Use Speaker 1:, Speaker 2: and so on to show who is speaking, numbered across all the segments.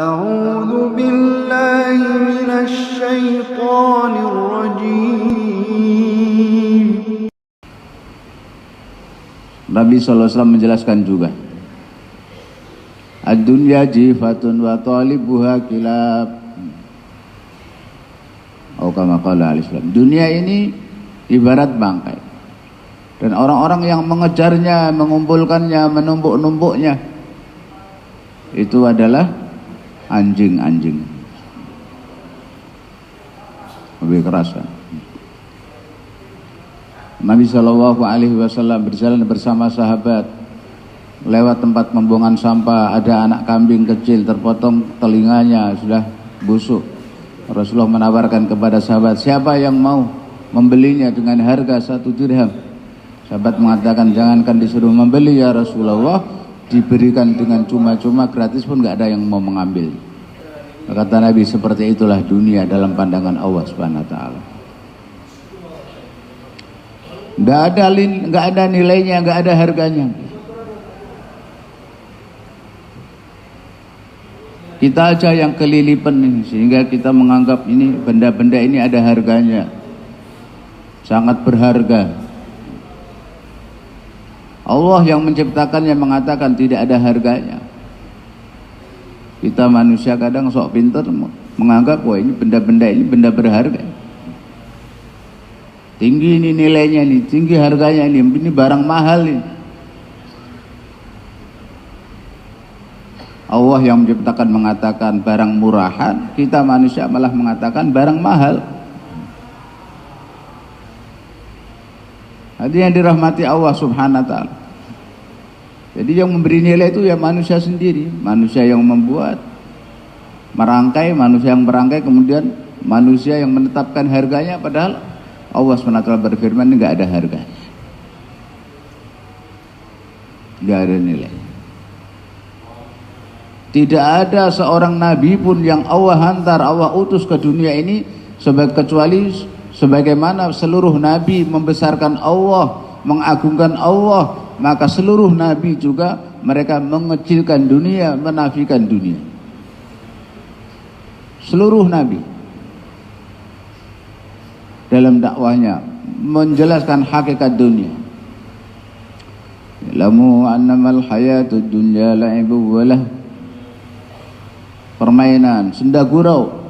Speaker 1: أعوذ بالله من الشيطان الرجيم.
Speaker 2: Nabi SAW menjelaskan juga, ad-dunya jifatun wa talibuha kilab. Kama qala al-Islam. Dunia ini ibarat bangkai, dan orang-orang yang mengejarnya, mengumpulkannya, menumpuk-numpuknya itu adalah anjing-anjing. Lebih keras kan? Nabi SAW berjalan bersama sahabat lewat tempat pembuangan sampah. Ada anak kambing kecil terpotong telinganya, sudah busuk. Rasulullah menawarkan kepada sahabat, siapa yang mau membelinya dengan harga 1 dirham? Sahabat mengatakan, jangankan disuruh membeli ya Rasulullah, diberikan dengan cuma-cuma, gratis pun gak ada yang mau mengambil. Kata Nabi, seperti itulah dunia dalam pandangan Allah Subhanahu wa taala. Gak ada nilainya, gak ada harganya. Kita aja yang kelilipan ini, sehingga kita menganggap ini benda-benda ini ada harganya, sangat berharga. Allah yang menciptakannya mengatakan tidak ada harganya. Kita manusia kadang sok pintar menganggap wah ini benda-benda ini benda berharga, tinggi ini nilainya, ini tinggi harganya, ini barang mahal ini. Allah yang menciptakan mengatakan barang murahan, kita manusia malah mengatakan barang mahal. Hadirin yang dirahmati Allah Subhanahu wa taala. Jadi yang memberi nilai itu ya manusia sendiri, manusia yang membuat, merangkai, manusia yang merangkai, kemudian manusia yang menetapkan harganya, padahal Allah Subhanahu wa taala berfirman enggak ada harganya. Enggak ada nilai. Tidak ada seorang nabi pun yang Allah hantar, Allah utus ke dunia ini kecuali sebagaimana seluruh nabi membesarkan Allah, mengagungkan Allah, maka seluruh nabi juga mereka mengecilkan dunia, menafikan dunia. Seluruh nabi dalam dakwahnya menjelaskan hakikat dunia. Lamu annamal hayatud dunya la'ibu walah, permainan, senda gurau,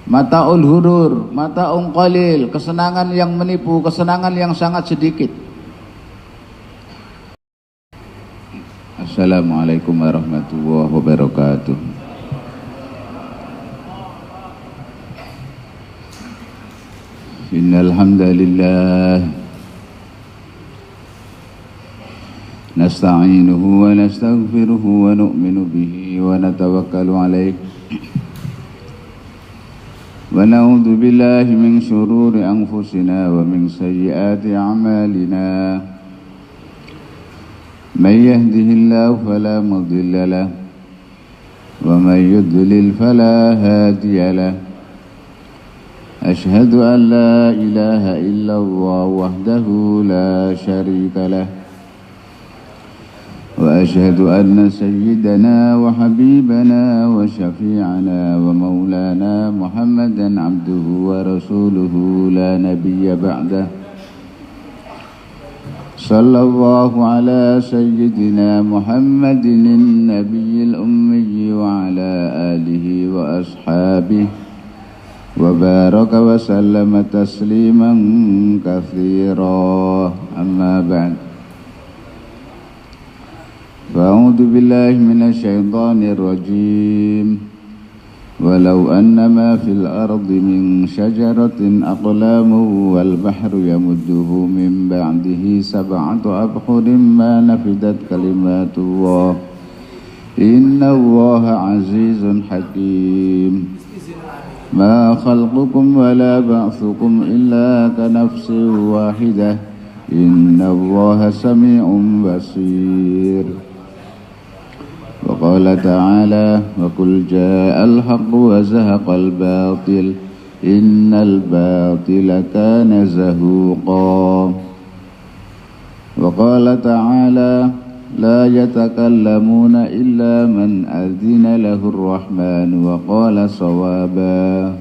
Speaker 2: mata'ul hurur, mata'un qalil, kesenangan yang menipu, kesenangan yang sangat sedikit. Assalamualaikum warahmatullahi wabarakatuh. Innal hamdalillah nasta'inuhu wa nastaghfiruhu wa nu'minu bihi wa natawakkalu alayhi wa na'udzu billahi min syururi anfusina wa min sayyiati a'malina. Man yahdihillahu fala mudilla lahu wa man yudlil fala hadiya lahu. Ashhadu an la ilaha illallah wahdahu la syarika lahu وأشهد أن سيدنا وحبيبنا وشفيعنا ومولانا محمدا عبده ورسوله لا نبي بعده. صلى الله على سيدنا محمد النبي الأمي وعلى آله وأصحابه وبارك وسلم تسليما كثيرا. أما بعد، فأعوذ بالله من الشيطان الرجيم. ولو أن ما في الأرض من شجرة أقلام والبحر يمده من بعده 7 أبحر ما نفدت كلمات الله إن الله عزيز حكيم. ما خلقكم ولا بعثكم إلا كنفس واحدة إن الله سميع بصير. وقال تعالى وقل جاء الحق وزهق الباطل إن الباطل كان زهوقا. وقال تعالى لا يتكلمون إلا من أذن له الرحمن وقال صوابا.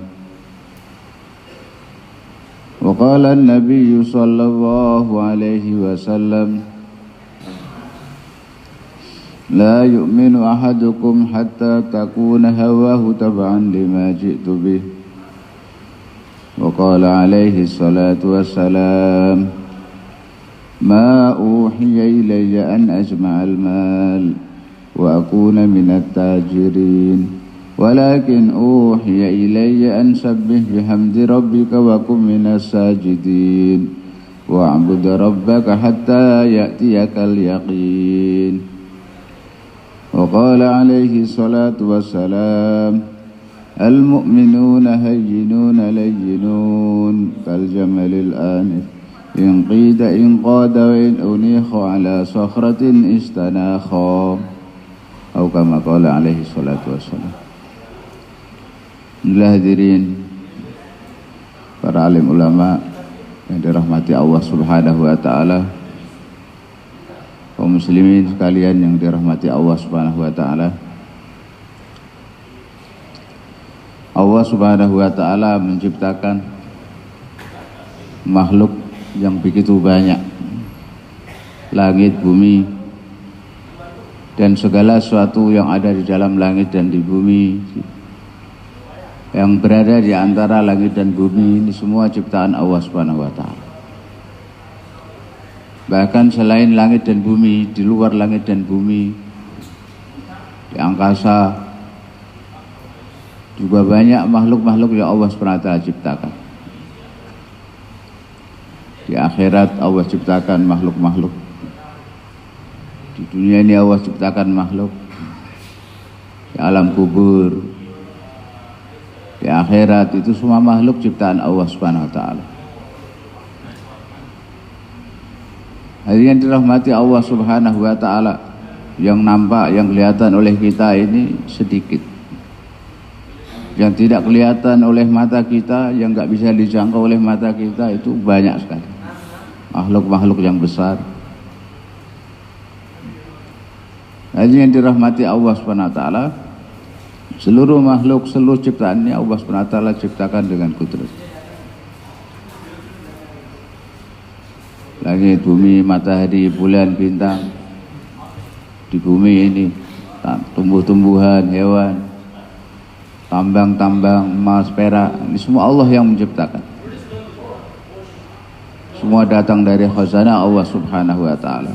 Speaker 2: وقال النبي صلى الله عليه وسلم لا يؤمن أحدكم حتى تكون هواه تبعا لما جئت به. وقال عليه الصلاة والسلام ما أوحي إلي أن أجمع المال وأكون من التاجرين ولكن أوحي إلي أن سبح بحمد ربك وكن من الساجدين واعبد ربك حتى يأتيك اليقين. وقال عليه الصلاة والسلام المؤمنون هينون لينون كالجمل الآنف إن قيد إن قاد وإن أنيخ على صخرة استناخا أو كما قال عليه الصلاة والسلام. Inilah hadirin para alim ulama yang dirahmati Allah Subhanahu wa taala, kaum muslimin sekalian yang dirahmati Allah Subhanahu wa taala. Allah Subhanahu wa taala menciptakan makhluk yang begitu banyak, langit, bumi, dan segala sesuatu yang ada di dalam langit dan di bumi, yang berada di antara langit dan bumi, ini semua ciptaan Allah Subhanahu wa taala. Bahkan selain langit dan bumi, di luar langit dan bumi, di angkasa juga banyak makhluk-makhluk yang Allah Subhanahu wa taala ciptakan. Di akhirat Allah ciptakan makhluk-makhluk. Di dunia ini Allah ciptakan makhluk. Di alam kubur, di akhirat, itu semua makhluk ciptaan Allah Subhanahu wa taala. Hadirin dirahmati Allah Subhanahu wa taala, yang nampak, yang kelihatan oleh kita ini sedikit. Yang tidak kelihatan oleh mata kita, yang enggak bisa dijangkau oleh mata kita, itu banyak sekali. Makhluk-makhluk yang besar. Hadirin yang dirahmati Allah Subhanahu wa taala, seluruh makhluk, seluruh ciptaannya Allah Subhanahu wa taala ciptakan dengan kudrat. Langit, bumi, matahari, bulan, bintang. Di bumi ini tumbuh-tumbuhan, hewan, tambang-tambang, emas, perak, ini semua Allah yang menciptakan. Semua datang dari khazanah Allah Subhanahu wa taala.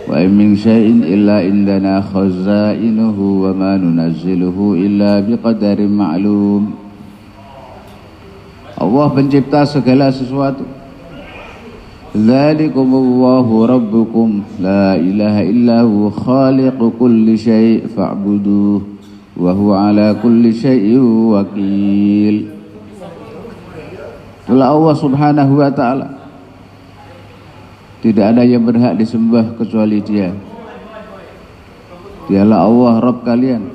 Speaker 2: Wa min syai'in illa indana khazainuhu wa ma nunazziluhu illa biqadarin ma'lum. Allah pencipta segala sesuatu. Dzalikumullahu rabbukum la ilaha illa huwa khaliqu kulli syai' fa'buduh wa huwa ala kulli syai'in wakil. Itulah Allah Subhanahu wa taala. Tidak ada yang berhak disembah kecuali Dia. Dialah Allah Rabb kalian.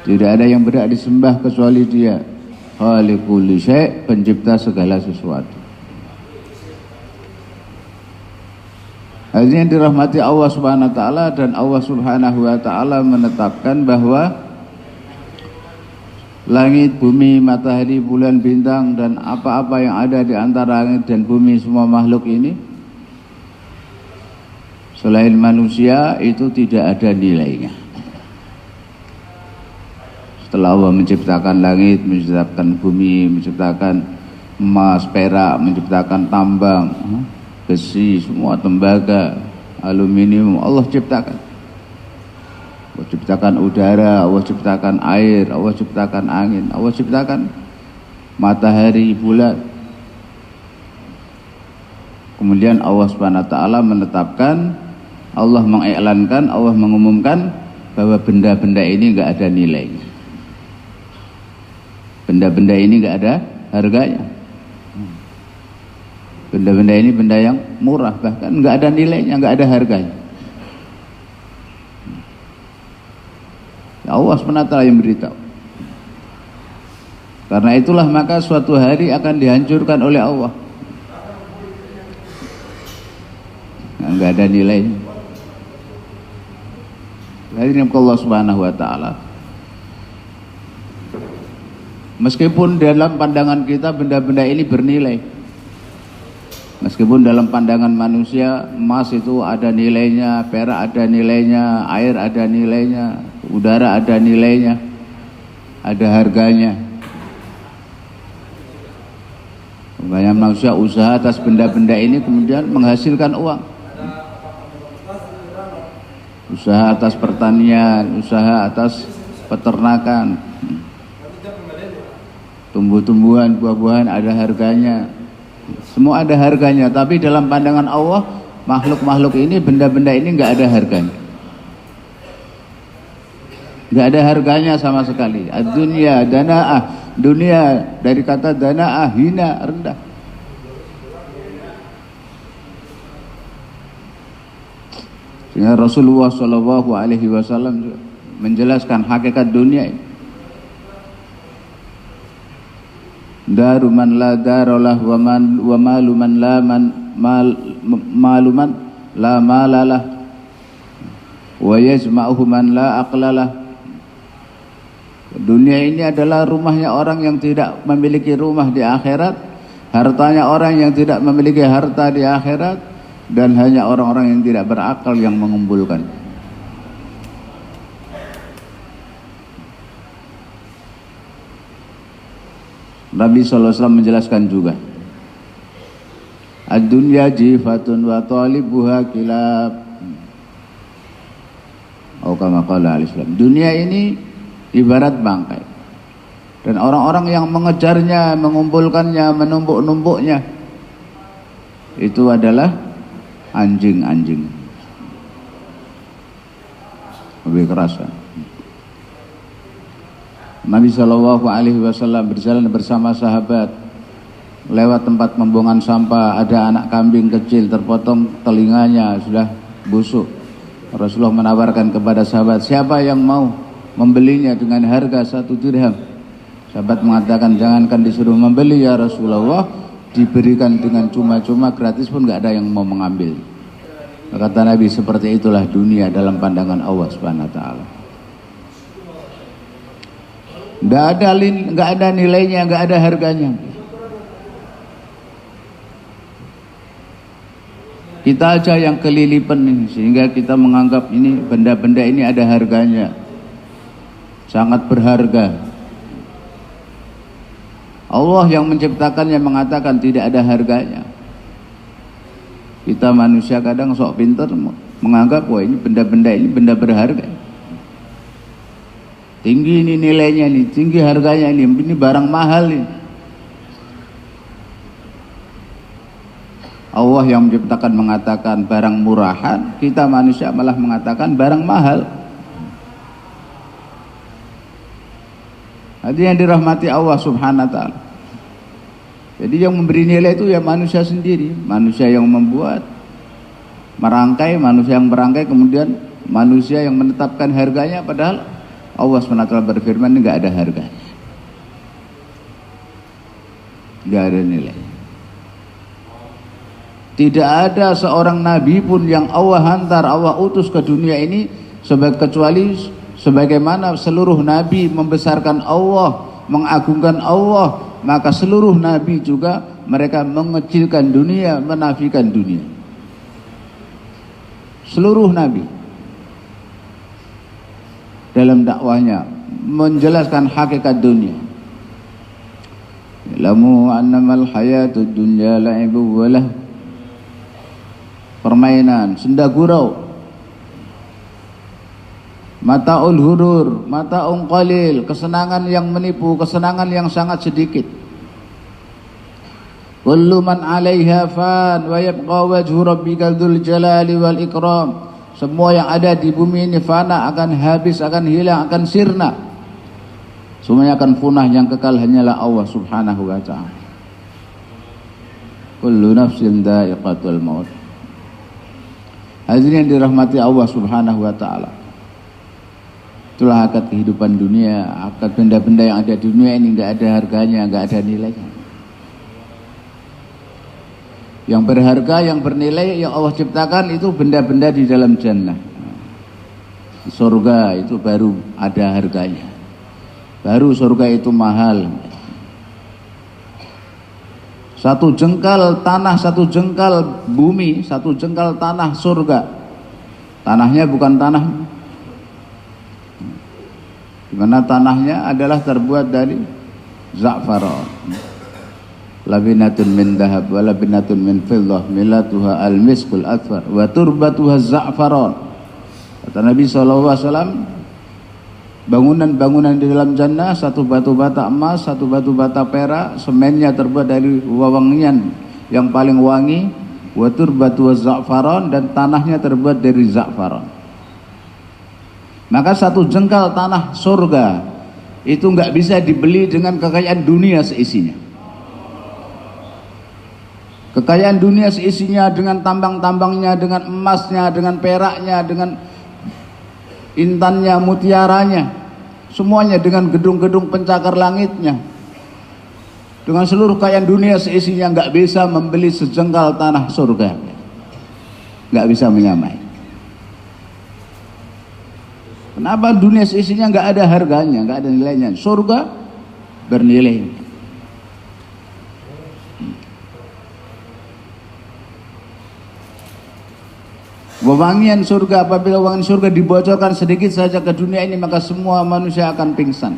Speaker 2: Tidak ada yang berhak disembah kecuali Dia. Khaliqul syai', pencipta segala sesuatu. Hadirin dirahmati Allah Subhanahu wa taala, dan Allah Subhanahu wa taala menetapkan bahwa langit, bumi, matahari, bulan, bintang, dan apa-apa yang ada di antara langit dan bumi, semua makhluk ini selain manusia itu tidak ada nilainya. Setelah Allah menciptakan langit, menciptakan bumi, menciptakan emas, perak, menciptakan tambang, besi, semua tembaga, aluminium, Allah ciptakan. Allah ciptakan udara, Allah ciptakan air, Allah ciptakan angin, Allah ciptakan matahari, bulan. Kemudian Allah Subhanahu wa taala menetapkan, Allah mengiklankan, Allah mengumumkan bahwa benda-benda ini enggak ada nilainya. Benda-benda ini enggak ada harganya. Benda-benda ini benda yang murah, bahkan enggak ada nilainya, enggak ada harganya. Allah SWT yang beritahu. Karena itulah maka suatu hari akan dihancurkan oleh Allah. enggak ada nilainya. Hadirin Allah Subhanahu wa taala. Meskipun dalam pandangan kita benda-benda ini bernilai. Meskipun dalam pandangan manusia emas itu ada nilainya, perak ada nilainya, air ada nilainya, udara ada nilainya, ada harganya. Banyak manusia usaha atas benda-benda ini kemudian menghasilkan uang. Usaha atas pertanian, usaha atas peternakan, tumbuh-tumbuhan, buah-buahan ada harganya. Semua ada harganya, tapi dalam pandangan Allah, makhluk-makhluk ini, benda-benda ini enggak ada harganya. Enggak ada harganya sama sekali. Ad-dunya dana'ah, dunia dari kata dana'ah, hina, rendah. Sehingga Rasulullah SAW menjelaskan hakikat dunia ini. Daru man la darolah wa malu man la maluman la malalah wa yajma'uhu man la aqlalah. Dunia ini adalah rumahnya orang yang tidak memiliki rumah di akhirat, hartanya orang yang tidak memiliki harta di akhirat, dan hanya orang-orang yang tidak berakal yang mengumpulkan. Nabi SAW menjelaskan juga, ad-dunya jifatun wa talibuha kilab. Atau kama qala al-Islam, dunia ini ibarat bangkai, dan orang-orang yang mengejarnya, mengumpulkannya, menumpuk-numpuknya itu adalah anjing-anjing. Lebih kerasa. Nabi SAW berjalan bersama sahabat lewat tempat pembuangan sampah. Ada anak kambing kecil terpotong telinganya, sudah busuk. Rasulullah menawarkan kepada sahabat, siapa yang mau membelinya dengan harga 1 dirham? Sahabat mengatakan, jangankan disuruh membeli ya Rasulullah, diberikan dengan cuma-cuma, gratis pun gak ada yang mau mengambil. Kata Nabi, seperti itulah dunia dalam pandangan Allah Subhanahu wa taala. Gak ada nilainya, gak ada harganya. Kita aja yang kelilipan nih, sehingga kita menganggap ini benda-benda ini ada harganya, sangat berharga. Allah yang menciptakannya mengatakan tidak ada harganya. Kita manusia kadang sok pintar menganggap, wah ini benda-benda ini benda berharga, tinggi ini nilainya, ini tinggi harganya, ini barang mahal ini. Allah yang menciptakan mengatakan barang murahan, kita manusia malah mengatakan barang mahal. Hadirin yang dirahmati Allah Subhanahu wa taala. Jadi yang memberi nilai itu ya manusia sendiri, manusia yang membuat, merangkai, manusia yang merangkai, kemudian manusia yang menetapkan harganya, padahal Allah SWT berfirman enggak ada harga, enggak ada nilai. Tidak ada seorang nabi pun yang Allah hantar, Allah utus ke dunia ini kecuali sebagaimana seluruh nabi membesarkan Allah, mengagungkan Allah, maka seluruh nabi juga mereka mengecilkan dunia, menafikan dunia. Seluruh nabi dalam dakwahnya menjelaskan hakikat dunia. Ilamu annamal hayatud dunya la'ibu walah, permainan, senda gurau, mata'ul hurur, mata'un qalil, kesenangan yang menipu, kesenangan yang sangat sedikit. Kullu man 'alaiha fan wa yabqa wajhu rabbikal dzul jalali wal ikram. Semua yang ada di bumi ini fana, akan habis, akan hilang, akan sirna. Semuanya akan punah, yang kekal hanyalah Allah Subhanahu wa ta'ala. Kullu nafsin dha'iqatul maut. Hadirin yang dirahmati Allah Subhanahu wa ta'ala, itulah akad kehidupan dunia, akad benda-benda yang ada di dunia ini enggak ada harganya, enggak ada nilainya. Yang berharga, yang bernilai, yang Allah ciptakan itu benda-benda di dalam jannah. Surga itu baru ada harganya. Baru surga itu mahal. Satu jengkal tanah, satu jengkal bumi, satu jengkal tanah surga. Tanahnya bukan tanah, dimana tanahnya adalah terbuat dari za'faron. Labinatun min dahab wa labinatun min fiddah milatuha al-miskul adfar wa turbatuha za'faron. Kata Nabi SAW, bangunan-bangunan di dalam jannah, satu batu bata emas, satu batu bata perak, semennya terbuat dari wewangian yang paling wangi, wa turbatuha za'faron, dan tanahnya terbuat dari za'faron. Maka satu jengkal tanah surga itu nggak bisa dibeli dengan kekayaan dunia seisinya. Kekayaan dunia seisinya dengan tambang-tambangnya, dengan emasnya, dengan peraknya, dengan intannya, mutiaranya, semuanya, dengan gedung-gedung pencakar langitnya, dengan seluruh kekayaan dunia seisinya, nggak bisa membeli sejengkal tanah surga, nggak bisa menyamai. Kenapa? Dunia seisinya nggak ada harganya, nggak ada nilainya. Surga bernilai. Wewangian surga, apabila wewangian surga dibocorkan sedikit saja ke dunia ini, maka semua manusia akan pingsan.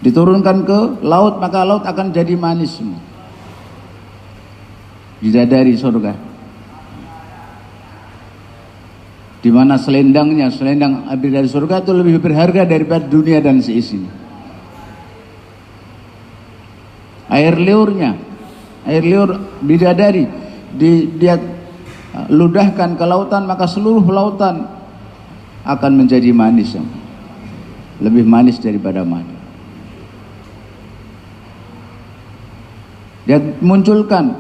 Speaker 2: Diturunkan ke laut, maka laut akan jadi manis semua. Bidadari surga, di mana selendangnya, selendang bidadari surga itu lebih berharga daripada dunia dan seisinya. Air liurnya, air liur bidadari dia ludahkan ke lautan, maka seluruh lautan akan menjadi manis, lebih manis daripada madu. Dia munculkan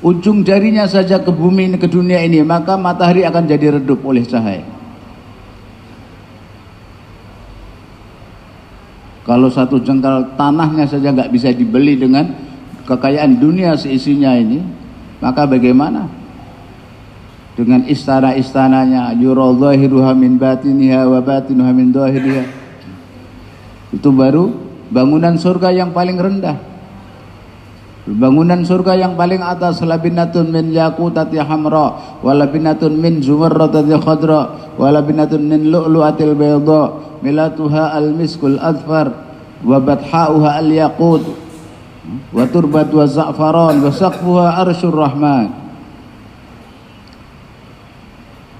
Speaker 2: ujung jarinya saja ke bumi, ke dunia ini, maka matahari akan jadi redup oleh cahaya. Kalau satu jengkal tanahnya saja nggak bisa dibeli dengan kekayaan dunia seisinya ini, maka bagaimana dengan istana-istananya? Yura zahiruha min batiniha wa batinuha min zahiriha. Itu baru bangunan surga yang paling rendah. Bangunan surga yang paling atas, labinatun min yaqutati hamra wa labinatun min zumarratati khadra wa labinatun min lu'lu'atil bayda milatuha al-miskul adfar wa bathauha al-yaqut wa turbatuha za'faran wa saqfuha arsyur rahman.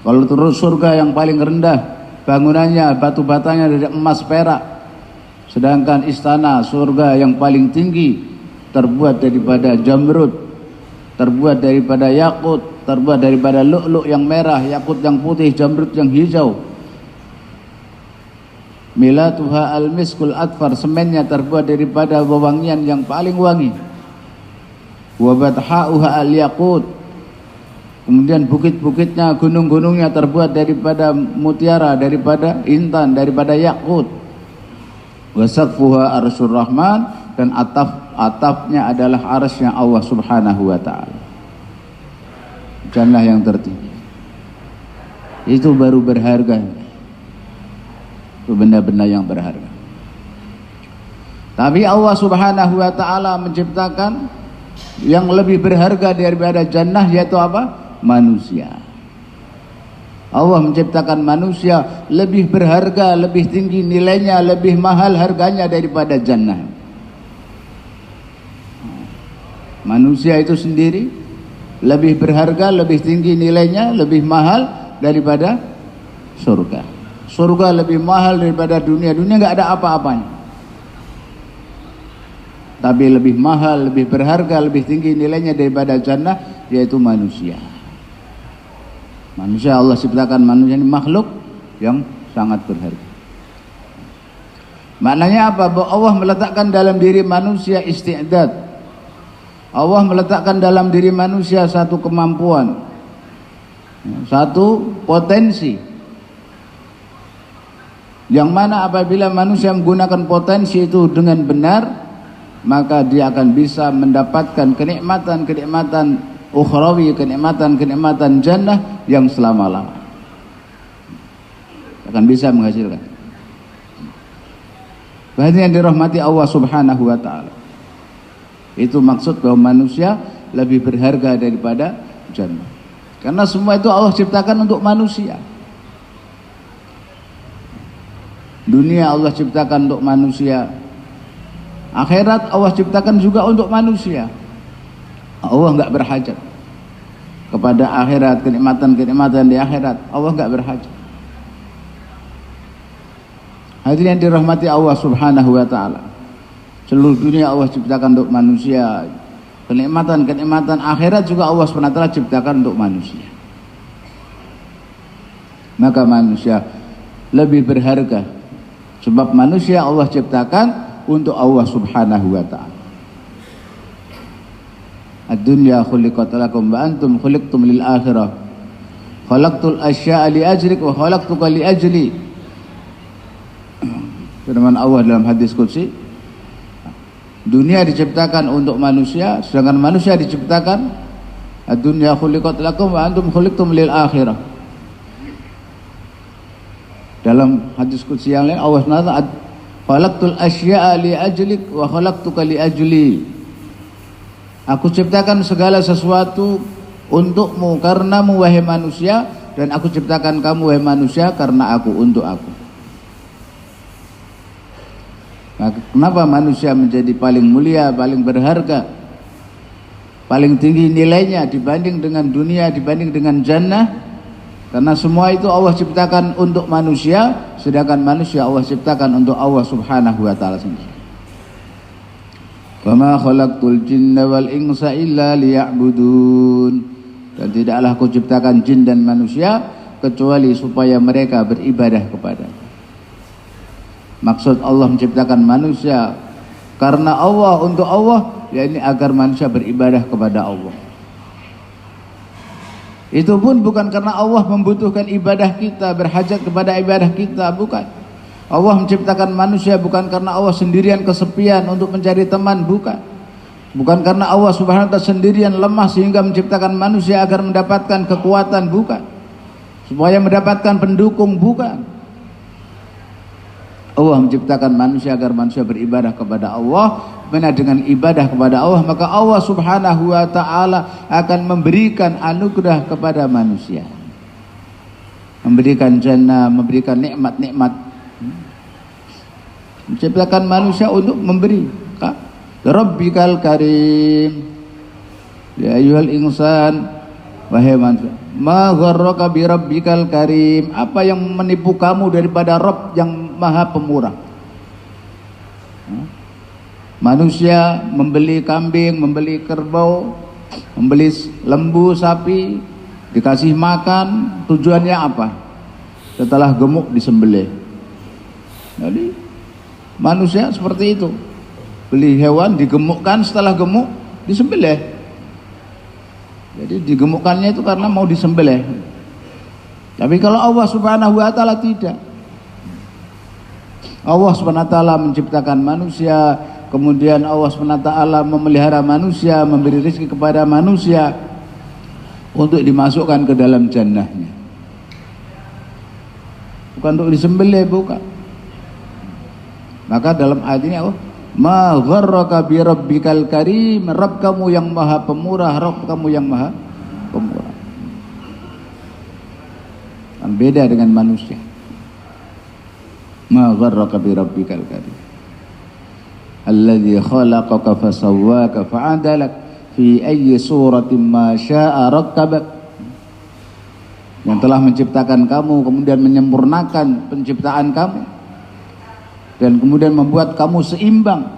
Speaker 2: Kalau terus surga yang paling rendah, bangunannya, batu batanya dari emas perak. Sedangkan istana surga yang paling tinggi terbuat daripada jamrud, terbuat daripada yakut, terbuat daripada lu'lu' yang merah, yakut yang putih, jamrud yang hijau. Milatuha al-miskul adfar, semennya terbuat daripada wewangian yang paling wangi. Wa bathauha al-yaqut, kemudian bukit-bukitnya, gunung-gunungnya terbuat daripada mutiara, daripada intan, daripada yakut. Wasaqfuha arsyur rahman, dan atapnya adalah arsy Allah subhanahu wa ta'ala. Jannah yang tertinggi. Itu baru berharga. Itu benda-benda yang berharga. Tapi Allah subhanahu wa ta'ala menciptakan yang lebih berharga daripada jannah, yaitu apa? Manusia. Allah menciptakan manusia lebih berharga, lebih tinggi nilainya, lebih mahal harganya daripada jannah. Manusia itu sendiri lebih berharga, lebih tinggi nilainya, lebih mahal daripada surga. Surga lebih mahal daripada dunia. Dunia nggak ada apa-apanya. Tapi lebih mahal, lebih berharga, lebih tinggi nilainya daripada jannah, yaitu manusia. Manusia, Allah ciptakan manusia ini makhluk yang sangat berharga. Maknanya apa? Bahwa Allah meletakkan dalam diri manusia isti'dad. Allah meletakkan dalam diri manusia satu kemampuan, satu potensi, yang mana apabila manusia menggunakan potensi itu dengan benar, maka dia akan bisa mendapatkan kenikmatan-kenikmatan ukhrawi, kenikmatan-kenikmatan jannah yang selama-lama. Akan bisa menghasilkan. Berarti yang dirahmati Allah Subhanahu wa taala. Itu maksud bahwa manusia lebih berharga daripada jannah. Karena semua itu Allah ciptakan untuk manusia. Dunia Allah ciptakan untuk manusia. Akhirat Allah ciptakan juga untuk manusia. Allah enggak berhajat kepada akhirat, kenikmatan-kenikmatan di akhirat. Allah enggak berhajat. Hadirin yang dirahmati Allah Subhanahu wa taala. Seluruh dunia Allah ciptakan untuk manusia. Kenikmatan-kenikmatan akhirat juga Allah SWT ciptakan untuk manusia. Maka manusia lebih berharga, sebab manusia Allah ciptakan untuk Allah Subhanahu wa taala. Ad-dunya khuliqat lakum wa antum khuliqtum lil akhirah. Khalaqtul asya'a li ajlik wa khalaqtuka li ajli. Firman Allah dalam hadis qudsi, dunia diciptakan untuk manusia, sedangkan manusia diciptakan. Ad-dunya khuliqat lakum wa antum khuliqtum lil akhirah. Dalam hadis qudsi yang lain Allah SWT, khalaqtul asya'a li ajlik wa khalaqtuka li ajli. Aku ciptakan segala sesuatu untukmu, karenamu wahai manusia, dan aku ciptakan kamu wahai manusia karena aku, untuk aku. Nah, kenapa manusia menjadi paling mulia, paling berharga, paling tinggi nilainya dibanding dengan dunia, dibanding dengan jannah? Karena semua itu Allah ciptakan untuk manusia, sedangkan manusia Allah ciptakan untuk Allah Subhanahu wa taala sendiri. Wa ma khalaqtul jinna wal insa illa liya'budun. Dan tidaklah aku ciptakan jin dan manusia kecuali supaya mereka beribadah kepada. Maksud Allah menciptakan manusia karena Allah, untuk Allah, yakni agar manusia beribadah kepada Allah. Itu pun bukan karena Allah membutuhkan ibadah kita, berhajat kepada ibadah kita, bukan. Allah menciptakan manusia bukan karena Allah sendirian kesepian untuk mencari teman, bukan. Bukan karena Allah Subhanahu wa taala sendirian lemah sehingga menciptakan manusia agar mendapatkan kekuatan, bukan. Supaya mendapatkan pendukung, bukan. Allah menciptakan manusia agar manusia beribadah kepada Allah. Benar, dengan ibadah kepada Allah maka Allah Subhanahu wa taala akan memberikan anugerah kepada manusia, memberikan jannah, memberikan nikmat-nikmat. Menciptakan manusia untuk memberi. Rabbikal karim, ya ayyuhal insan, wahai manusia, ma gharraka bi rabbikal karim, apa yang menipu kamu daripada Rabb yang Maha Pemurah? Manusia membeli kambing, membeli kerbau, membeli lembu, sapi, dikasih makan, tujuannya apa? Setelah gemuk disembelih. Jadi manusia seperti itu, beli hewan digemukkan, setelah gemuk disembelih. Jadi digemukkannya itu karena mau disembelih. Tapi kalau Allah Subhanahu wa taala tidak. Allah Subhanahu wa taala menciptakan manusia, kemudian Allah SWT memelihara manusia, memberi rezeki kepada manusia untuk dimasukkan ke dalam jannahnya, bukan untuk disembelih, bukan. Maka dalam ayat ini Allah, ma gharraka bi rabbikal karim, Rabb kamu yang maha pemurah, Rabb kamu yang maha pemurah. Kan beda dengan manusia. Ma gharraka bi rabbikal karim alladzi khalaqaka fasawwaka fa'adalak fi ayyi suratin ma syaa rakkabak, yang telah menciptakan kamu kemudian menyempurnakan penciptaan kamu dan kemudian membuat kamu seimbang.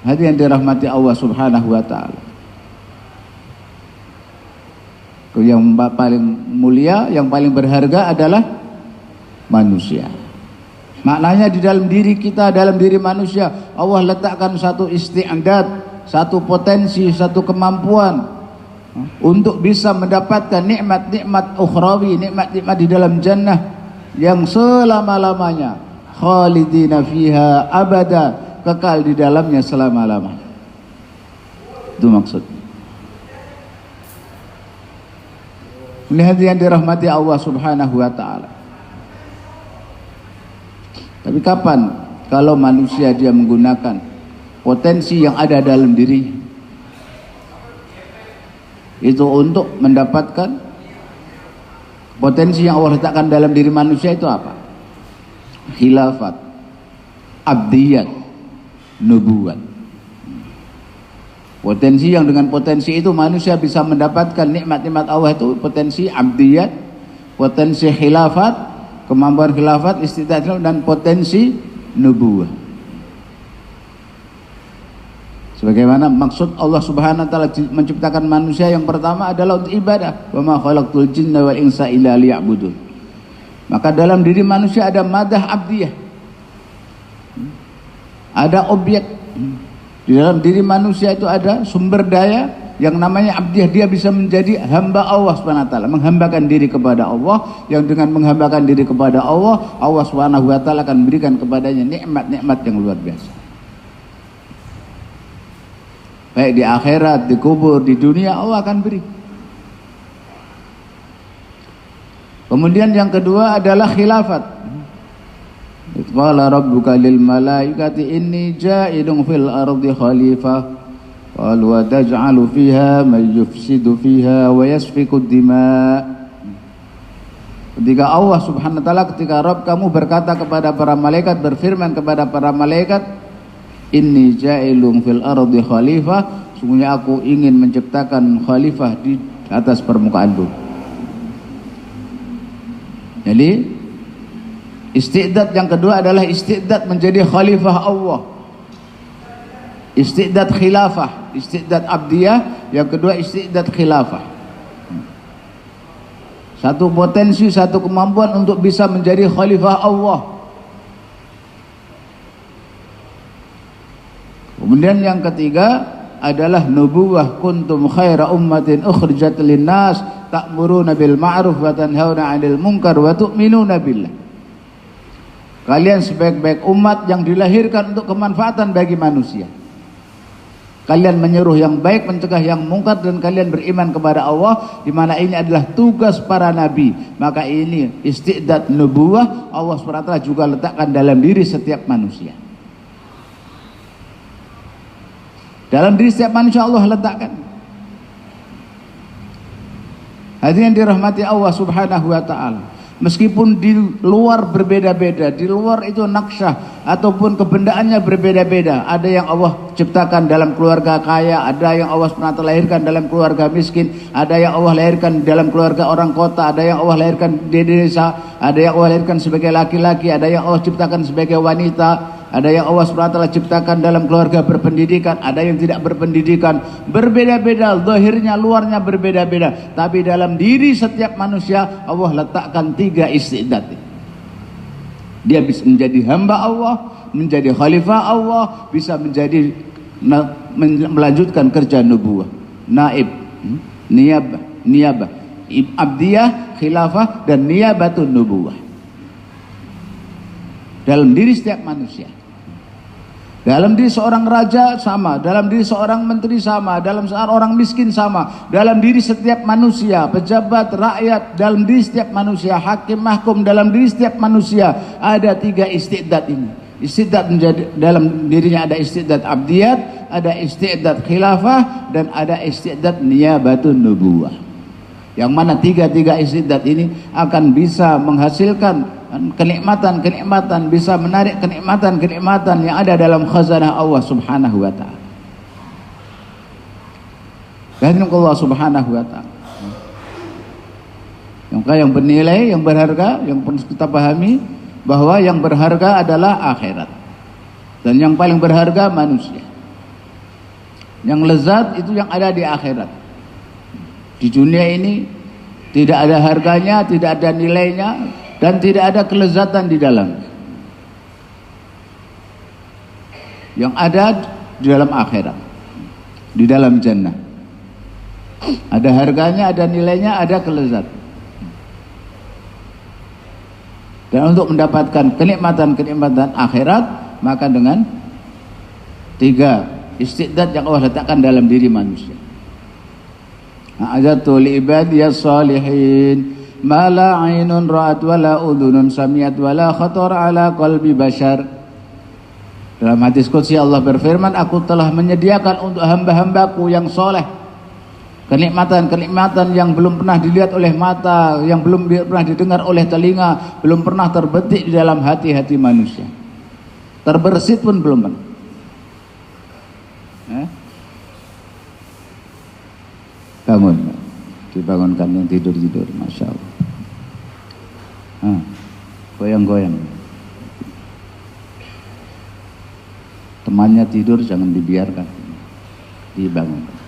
Speaker 2: Hadirin yang dirahmati Allah Subhanahu wa taala, yang paling mulia, yang paling berharga adalah manusia. Maknanya di dalam diri kita, dalam diri manusia, Allah letakkan satu isti'dad, satu potensi, satu kemampuan untuk bisa mendapatkan nikmat-nikmat ukhrawi, nikmat-nikmat di dalam jannah yang selama-lamanya. khalidina fiha abada, kekal di dalamnya selama-lamanya. Itu maksudnya. Ini yang dirahmati Allah Subhanahu wa ta'ala. Tapi kapan kalau manusia dia menggunakan potensi yang ada dalam diri itu untuk mendapatkan potensi yang Allah letakkan dalam diri manusia itu apa? Khilafat, abdiyat, nubuwat. Potensi yang dengan potensi itu manusia bisa mendapatkan nikmat-nikmat Allah itu potensi abdiyat, potensi khilafat, kemampuan khilafat, istiqdat, dan potensi nubuwah. Sebagaimana maksud Allah Subhanahu wa taala menciptakan manusia yang pertama adalah untuk ibadah. Wa ma khalaqtul jinna wal insa illa liya'budun. Maka dalam diri manusia ada madah abdiyah. Ada objek. Di dalam diri manusia itu ada sumber daya yang namanya abdiyah. Dia bisa menjadi hamba Allah Subhanahu wa taala, menghambakan diri kepada Allah, yang dengan menghambakan diri kepada Allah, Allah Subhanahu wa taala akan memberikan kepadanya nikmat-nikmat yang luar biasa. Baik di akhirat, di kubur, di dunia Allah akan beri. Kemudian yang kedua adalah khilafat. Qala rabbuka lil malaikati inni ja'ilun fil ardi khalifah. Qalu wa taj'alu fiha man yufsidu fiha wa yasfiku dima. Ketika Allah Subhanahu wa taala, ketika Rabb kamu berkata kepada para malaikat, berfirman kepada para malaikat, inni ja'ilun fil ardi khalifah, sungguhnya aku ingin menciptakan khalifah di atas permukaan bumi. Jadi istiqdat yang kedua adalah istiqdat menjadi khalifah Allah. Istiqdat khilafah, istiqdat abdiyah, yang kedua istiqdat khilafah. Satu potensi, satu kemampuan untuk bisa menjadi khalifah Allah. Kemudian yang ketiga adalah nubuwah, kuntum khaira ummatin ukhrijat linnas ta'muruna bil ma'ruf wa tanhauna 'anil munkar wa tu'minuna billah. Kalian sebaik-baik umat yang dilahirkan untuk kemanfaatan bagi manusia. Kalian menyuruh yang baik, mencegah yang mungkar, dan kalian beriman kepada Allah, di mana ini adalah tugas para nabi. Maka ini istiqdat nubuwah Allah SWT juga letakkan dalam diri setiap manusia. Dalam diri setiap manusia Allah letakkan. Hadirin dirahmati Allah Subhanahu wa taala. Meskipun di luar berbeda-beda, di luar itu naksyah ataupun kebendaannya berbeda-beda. Ada yang Allah ciptakan dalam keluarga kaya, ada yang Allah SWT lahirkan dalam keluarga miskin, ada yang Allah lahirkan dalam keluarga orang kota, ada yang Allah lahirkan di desa, ada yang Allah lahirkan sebagai laki-laki, ada yang Allah ciptakan sebagai wanita, ada yang Allah SWT ciptakan dalam keluarga berpendidikan, ada yang tidak berpendidikan. Berbeda-beda, zahirnya, luarnya berbeda-beda. Tapi dalam diri setiap manusia Allah letakkan 3 istiqdat. Dia bisa menjadi hamba Allah, menjadi khalifah Allah, bisa menjadi melanjutkan kerja nubuwah, naib, niyabah, abdiyah, khilafah, dan niyabatun nubuwah. Dalam diri setiap manusia. Dalam diri seorang raja sama, dalam diri seorang menteri sama, dalam seorang miskin sama, dalam diri setiap manusia, pejabat, rakyat, dalam diri setiap manusia, hakim, mahkum, dalam diri setiap manusia ada 3 istiqdat ini. Istiqdat menjadi dalam dirinya ada istiqdat abdiyat, ada istiqdat khilafah, dan ada istiqdat niyabatun nubuwah. Yang mana 3 istiqdat ini akan bisa menghasilkan kenikmatan-kenikmatan, bisa menarik kenikmatan-kenikmatan yang ada dalam khazanah Allah Subhanahu wa taala. Hadirin Allah Subhanahu wa taala. Yang bernilai, yang berharga, yang perlu kita pahami bahwa yang berharga adalah akhirat. Dan yang paling berharga manusia. Yang lezat itu yang ada di akhirat. Di dunia ini tidak ada harganya, tidak ada nilainya, dan tidak ada kelezatan di dalam. Yang ada di dalam akhirat, di dalam jannah. Ada harganya, ada nilainya, ada kelezatan. Dan untuk mendapatkan kenikmatan-kenikmatan akhirat, maka dengan 3 istiqdat yang Allah letakkan dalam diri manusia. A'adatu li ibadiyas salihin ma la 'ainun ra'at wa la udhunun sami'at wa la khatar 'ala qalbi bashar. Dalam hadis qudsi Allah berfirman, aku telah menyediakan untuk hamba-hambaku yang soleh kenikmatan-kenikmatan yang belum pernah dilihat oleh mata, yang belum pernah didengar oleh telinga, belum pernah terbetik di dalam hati-hati manusia. Terbersit pun belum pernah. Bangun, dibangunkan yang tidur-tidur, Masya Allah. Goyang-goyang. Temannya tidur jangan dibiarkan, dibangunkan.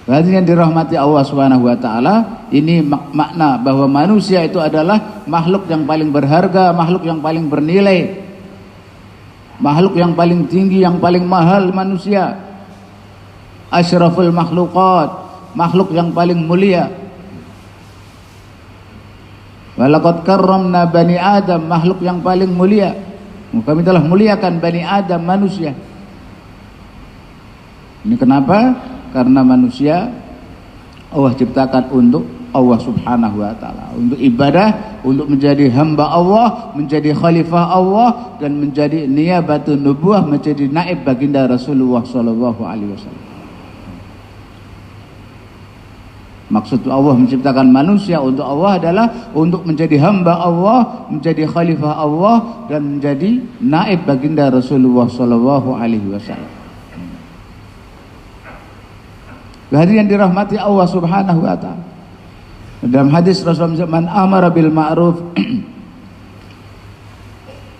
Speaker 2: Hadirin yang dirahmati Allah Subhanahu wa taala, ini makna bahwa manusia itu adalah makhluk yang paling berharga, makhluk yang paling bernilai, makhluk yang paling tinggi, yang paling mahal manusia. Asyraful makhluqat, makhluk yang paling mulia. Walaqad karramna bani Adam, makhluk yang paling mulia. Kami telah muliakan bani Adam, manusia. Ini kenapa? Karena manusia Allah ciptakan untuk Allah Subhanahu wa taala, untuk ibadah, untuk menjadi hamba Allah, menjadi khalifah Allah, dan menjadi niyabatun nubuwah, menjadi naib baginda Rasulullah sallallahu alaihi wasallam. Maksud Allah menciptakan manusia untuk Allah adalah untuk menjadi hamba Allah, menjadi khalifah Allah, dan menjadi naib baginda Rasulullah sallallahu alaihi wasallam. Hadirin yang dirahmati Allah Subhanahu wa taala. Dalam hadis Rasulullah man amara bil ma'ruf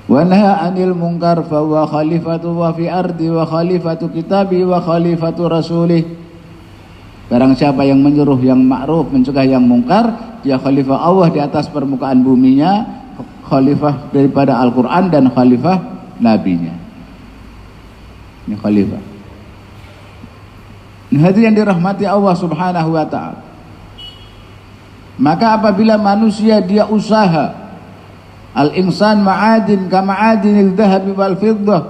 Speaker 2: wa nahaa 'anil munkar fa huwa khalifatu wa fi ardi wa khalifatu kitabi wa khalifatu rasulih. Barang siapa yang menyuruh yang ma'ruf, mencegah yang mungkar, dia khalifah Allah di atas permukaan buminya, khalifah daripada Al-Qur'an dan khalifah nabinya. Ini khalifah. Hadirin yang dirahmati Allah Subhanahu wa taala. Maka apabila manusia dia usaha, al-insan ma'adin ka ma'adinil dhahabi wal fiddah.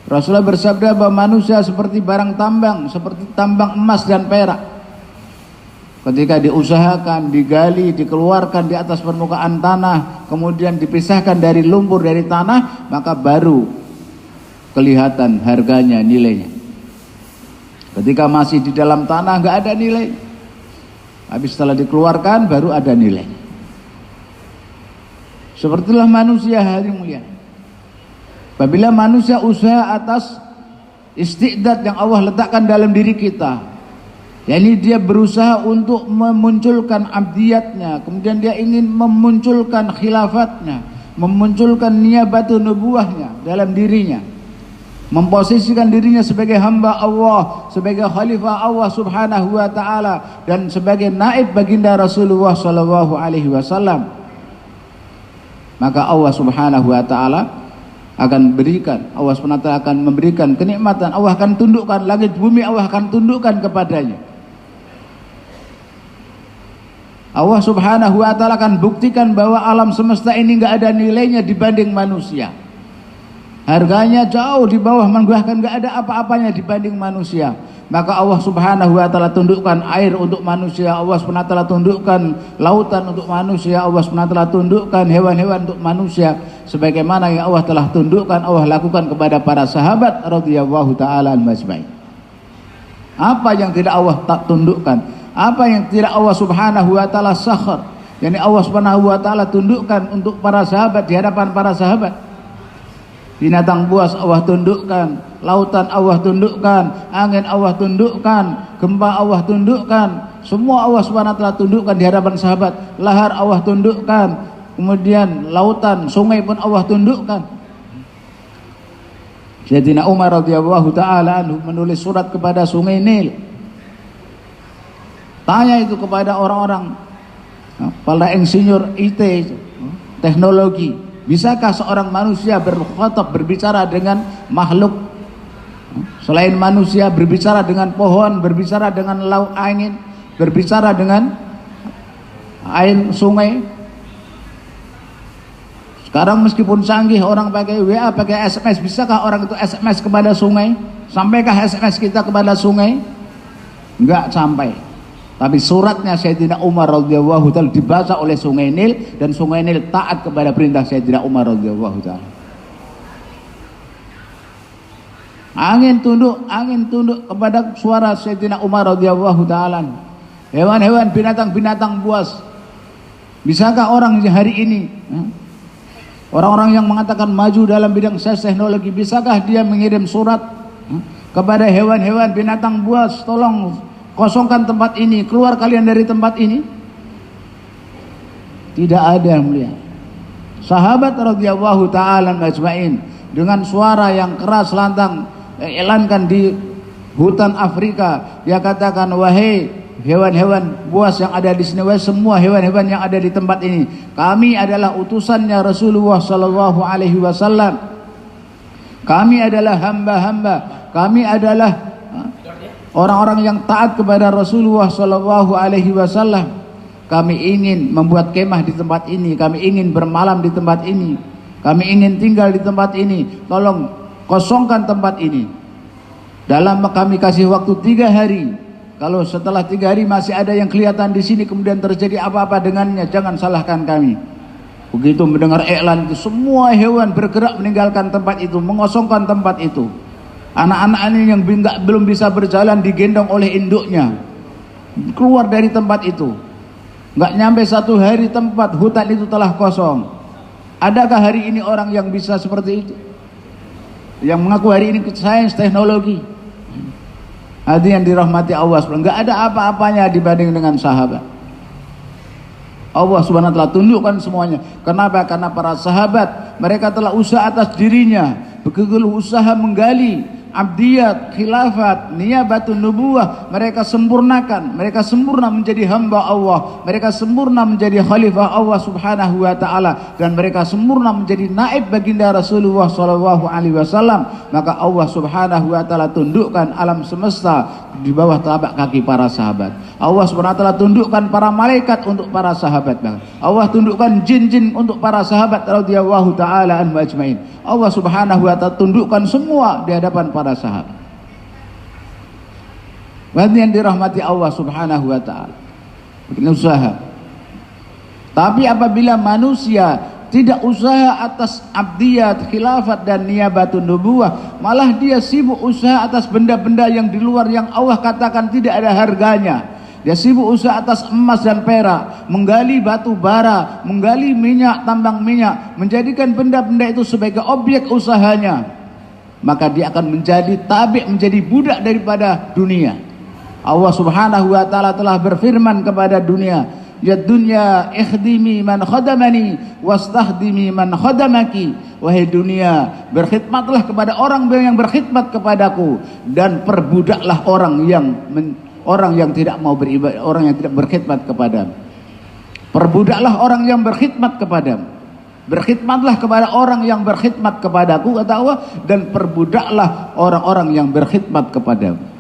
Speaker 2: Rasulullah bersabda bahwa manusia seperti barang tambang, seperti tambang emas dan perak. Ketika diusahakan, digali, dikeluarkan di atas permukaan tanah, kemudian dipisahkan dari lumpur, dari tanah, maka baru kelihatan harganya, nilainya. Ketika masih di dalam tanah nggak ada nilai, habis setelah dikeluarkan baru ada nilai. Sepertilah manusia hari mulia. Apabila manusia usaha atas istiqdat yang Allah letakkan dalam diri kita, yakni dia berusaha untuk memunculkan abdiyatnya, kemudian dia ingin memunculkan khilafatnya, memunculkan niyabatun nubuwahnya dalam dirinya, memposisikan dirinya sebagai hamba Allah, sebagai khalifah Allah Subhanahu wa taala, dan sebagai naib baginda Rasulullah sallallahu alaihi wasallam. Maka Allah Subhanahu wa taala akan berikan, Allah SWT akan memberikan kenikmatan, Allah akan tundukkan langit bumi, Allah akan tundukkan kepadanya. Allah Subhanahu wa taala akan buktikan bahwa alam semesta ini enggak ada nilainya dibanding manusia. Harganya jauh di bawah, bahkan enggak ada apa-apanya dibanding manusia. Maka Allah Subhanahu wa taala tundukkan air untuk manusia, Allah SWT tundukkan lautan untuk manusia, Allah SWT tundukkan hewan-hewan untuk manusia, sebagaimana yang Allah telah tundukkan, Allah lakukan kepada para sahabat radhiyallahu taala anhum ajmain. Apa yang tidak Allah tak tundukkan? Apa yang tidak Allah Subhanahu wa taala sakhar, yakni Allah Subhanahu wa taala tundukkan untuk para sahabat, di hadapan para sahabat. Binatang buas Allah tundukkan, lautan Allah tundukkan, angin Allah tundukkan, gempa Allah tundukkan, semua Allah SWT tundukkan di hadapan sahabat. Lahar Allah tundukkan, kemudian lautan, sungai pun Allah tundukkan. Sayyidina Umar radhiyallahu taala anhu menulis surat kepada sungai Nil. Tanya itu kepada orang-orang para insinyur IT, teknologi. Bisakah seorang manusia berkhatab, berbicara dengan makhluk selain manusia, berbicara dengan pohon, berbicara dengan laut angin, berbicara dengan air sungai. Sekarang meskipun canggih orang pakai WA, pakai SMS, bisakah orang itu SMS kepada sungai? Sampaikah SMS kita kepada sungai? Enggak sampai. Tapi suratnya Sayyidina Umar radhiyallahu taala dibaca oleh Sungai Nil, dan Sungai Nil taat kepada perintah Sayyidina Umar radhiyallahu taala. Angin tunduk kepada suara Sayyidina Umar radhiyallahu taala. Hewan-hewan, binatang-binatang buas. Bisakah orang hari ini, orang-orang yang mengatakan maju dalam bidang sains teknologi, bisakah dia mengirim surat kepada hewan-hewan, binatang buas, tolong kosongkan tempat ini, keluar kalian dari tempat ini? Tidak ada yang mulia. Sahabat radhiyallahu taala ajmain dengan suara yang keras lantang elankan di hutan Afrika, dia katakan, wahai hewan-hewan buas yang ada di sini, wahai semua hewan-hewan yang ada di tempat ini, kami adalah utusannya Rasulullah sallallahu alaihi wasallam. Kami adalah hamba-hamba, kami adalah orang-orang yang taat kepada Rasulullah sallallahu alaihi wasallam. Kami ingin membuat kemah di tempat ini, kami ingin bermalam di tempat ini, kami ingin tinggal di tempat ini. Tolong kosongkan tempat ini. Dalam kami kasih waktu 3 hari. Kalau setelah 3 hari masih ada yang kelihatan di sini, kemudian terjadi apa-apa dengannya, jangan salahkan kami. Begitu mendengar iklan itu, semua hewan bergerak meninggalkan tempat itu, mengosongkan tempat itu. Anak-anak ini yang belum bisa berjalan digendong oleh induknya, keluar dari tempat itu. Nggak nyampe 1 hari tempat hutan itu telah kosong. Adakah hari ini orang yang bisa seperti itu? Yang mengaku hari ini sains teknologi. Hadirin yang dirahmati Allah, nggak ada apa-apanya dibanding dengan sahabat. Allah subhanahu wa ta'ala tundukkan semuanya. Kenapa? Karena para sahabat mereka telah usaha atas dirinya, begitu usaha menggali abdiyat, khilafat, niyabatun nubuwah. Mereka sempurnakan, mereka sempurna menjadi hamba Allah, mereka sempurna menjadi khalifah Allah subhanahu wa ta'ala, dan mereka sempurna menjadi naib baginda Rasulullah sallallahu alaihi wasallam. Maka Allah subhanahu wa ta'ala tundukkan alam semesta di bawah telapak kaki para sahabat. Allah subhanahu wa ta'ala tundukkan para malaikat untuk para sahabat. Allah tundukkan jin-jin untuk para sahabat radhiyallahu ta'ala anhum ajmain. Allah subhanahu wa ta'ala tundukkan semua di hadapan para sahabat. Yang dirahmati Allah subhanahu wa ta'ala, bikin usaha. Tapi apabila manusia tidak usaha atas abdiyat, khilafat dan niyabatun nubuwah, malah dia sibuk usaha atas benda-benda yang di luar, yang Allah katakan tidak ada harganya. Dia sibuk usaha atas emas dan perak, menggali batu bara, menggali minyak, tambang minyak, menjadikan benda-benda itu sebagai objek usahanya. Maka dia akan menjadi tabi', menjadi budak daripada dunia. Allah subhanahu wa ta'ala telah berfirman kepada dunia, ya dunya ikhdimi man khadamani wastakhdimi man khadamaki. Wahai dunia, berkhidmatlah kepada orang yang berkhidmat kepadaku, dan perbudaklah orang yang tidak mau beribadah, orang yang tidak berkhidmat kepadamu. Perbudaklah orang yang berkhidmat kepadamu. Berkhidmatlah kepada orang yang berkhidmat kepadaku, kata Allah, dan perbudaklah orang-orang yang berkhidmat kepadamu.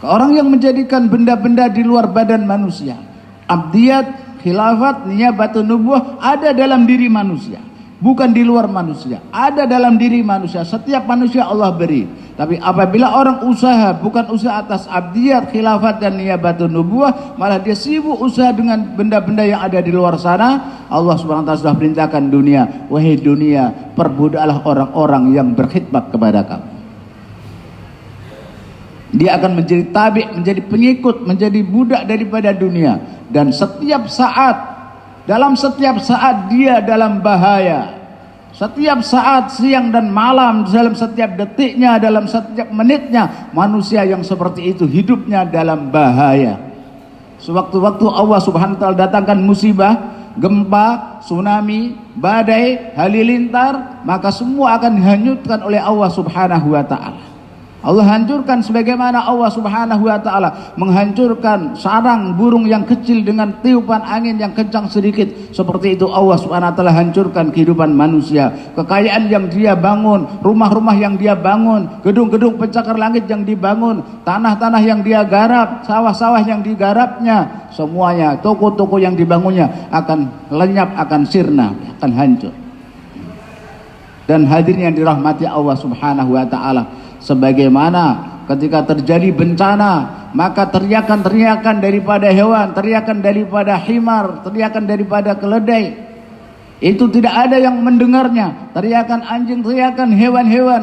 Speaker 2: Orang yang menjadikan benda-benda di luar badan manusia, abdiyat, khilafat, niyabatun nubuwah ada dalam diri manusia, bukan di luar manusia, ada dalam diri manusia. Setiap manusia Allah beri. Tapi apabila orang usaha bukan usaha atas abdiyat, khilafat dan niyabatun nubuwah, malah dia sibuk usaha dengan benda-benda yang ada di luar sana, Allah subhanahu wa ta'ala sudah perintahkan dunia, wahai dunia, perbudaklah orang-orang yang berkhidmat kepada kamu. Dia akan menjadi tabi', menjadi pengikut, menjadi budak daripada dunia. Dan setiap saat, dalam setiap saat dia dalam bahaya. Setiap saat, siang dan malam, dalam setiap detiknya, dalam setiap menitnya, manusia yang seperti itu hidupnya dalam bahaya. Sewaktu-waktu Allah subhanahu wa ta'ala datangkan musibah, gempa, tsunami, badai, halilintar, maka semua akan dihanyutkan oleh Allah subhanahu wa ta'ala. Allah hancurkan sebagaimana Allah Subhanahu wa taala menghancurkan sarang burung yang kecil dengan tiupan angin yang kencang sedikit. Seperti itu Allah Subhanahu wa taala hancurkan kehidupan manusia. Kekayaan yang dia bangun, rumah-rumah yang dia bangun, gedung-gedung pencakar langit yang dibangun, tanah-tanah yang dia garap, sawah-sawah yang digarapnya, semuanya, toko-toko yang dibangunnya akan lenyap, akan sirna, akan hancur. Dan hadirin yang dirahmati Allah Subhanahu wa taala, sebagaimana ketika terjadi bencana, maka teriakan-teriakan daripada hewan, teriakan daripada himar, teriakan daripada keledai, itu tidak ada yang mendengarnya. Teriakan anjing, teriakan hewan-hewan,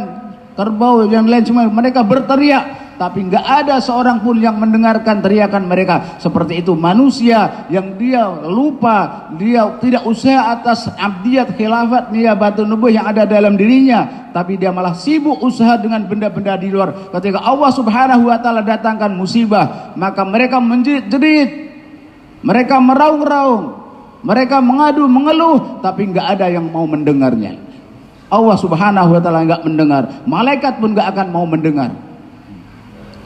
Speaker 2: kerbau yang lain semua, mereka berteriak, tapi nggak ada seorang pun yang mendengarkan teriakan mereka. Seperti itu manusia yang dia lupa, dia tidak usaha atas abdiyat, khilafat, niyabatun nubuwah yang ada dalam dirinya, tapi dia malah sibuk usaha dengan benda-benda di luar. Ketika Allah Subhanahu wa taala datangkan musibah, maka mereka menjerit-jerit, mereka meraung-raung, mereka mengadu, mengeluh, tapi nggak ada yang mau mendengarnya. Allah Subhanahu wa taala nggak mendengar, malaikat pun nggak akan mau mendengar.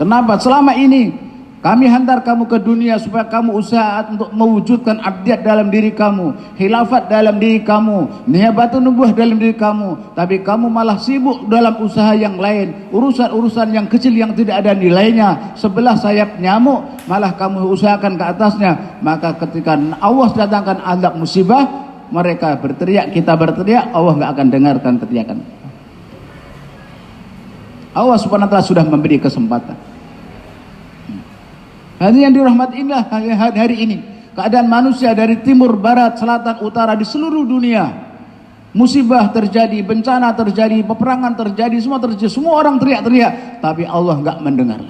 Speaker 2: Kenapa? Selama ini kami hantar kamu ke dunia supaya kamu usaha untuk mewujudkan abdiyat dalam diri kamu, khilafat dalam diri kamu, niyabatun nubuwah dalam diri kamu, tapi kamu malah sibuk dalam usaha yang lain, urusan-urusan yang kecil yang tidak ada nilainya, sebelah sayap nyamuk malah kamu usahakan ke atasnya. Maka ketika Allah datangkan azab musibah, mereka berteriak, kita berteriak, Allah nggak akan dengarkan teriakan. Allah Subhanahu wa taala sudah memberi kesempatan. Hadirin yang dirahmati, inilah hari ini keadaan manusia dari timur, barat, selatan, utara, di seluruh dunia. Musibah terjadi, bencana terjadi, peperangan terjadi, semua terjadi, semua orang teriak-teriak, tapi Allah nggak mendengar.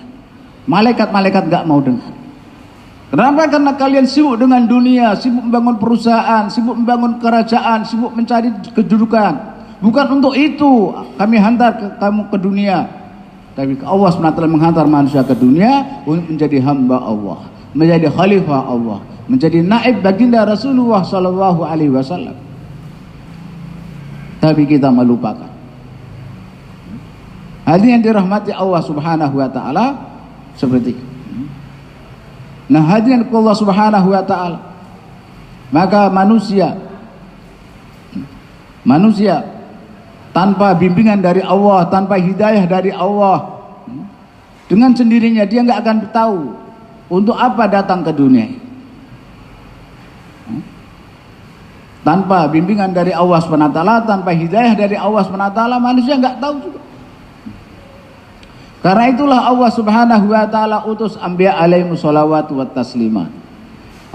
Speaker 2: Malaikat-malaikat nggak mau dengar. Kenapa? Karena kalian sibuk dengan dunia, sibuk membangun perusahaan, sibuk membangun kerajaan, sibuk mencari kedudukan. Bukan untuk itu kami hantar kamu ke dunia, tapi Allah SWT menghantar manusia ke dunia untuk menjadi hamba Allah, menjadi khalifah Allah, menjadi naib baginda Rasulullah SAW. Tapi kita melupakan. Hadirin yang dirahmati Allah Subhanahu wa taala, seperti itu. Nah, hadirin Allah Subhanahu wa taala, maka manusia tanpa bimbingan dari Allah, tanpa hidayah dari Allah, dengan sendirinya dia nggak akan tahu untuk apa datang ke dunia. Tanpa bimbingan dari Allah SWT, tanpa hidayah dari Allah SWT, manusia nggak tahu juga. Karena itulah Allah Subhanahu wa taala utus anbiya alaihi sholawatu wat taslimat.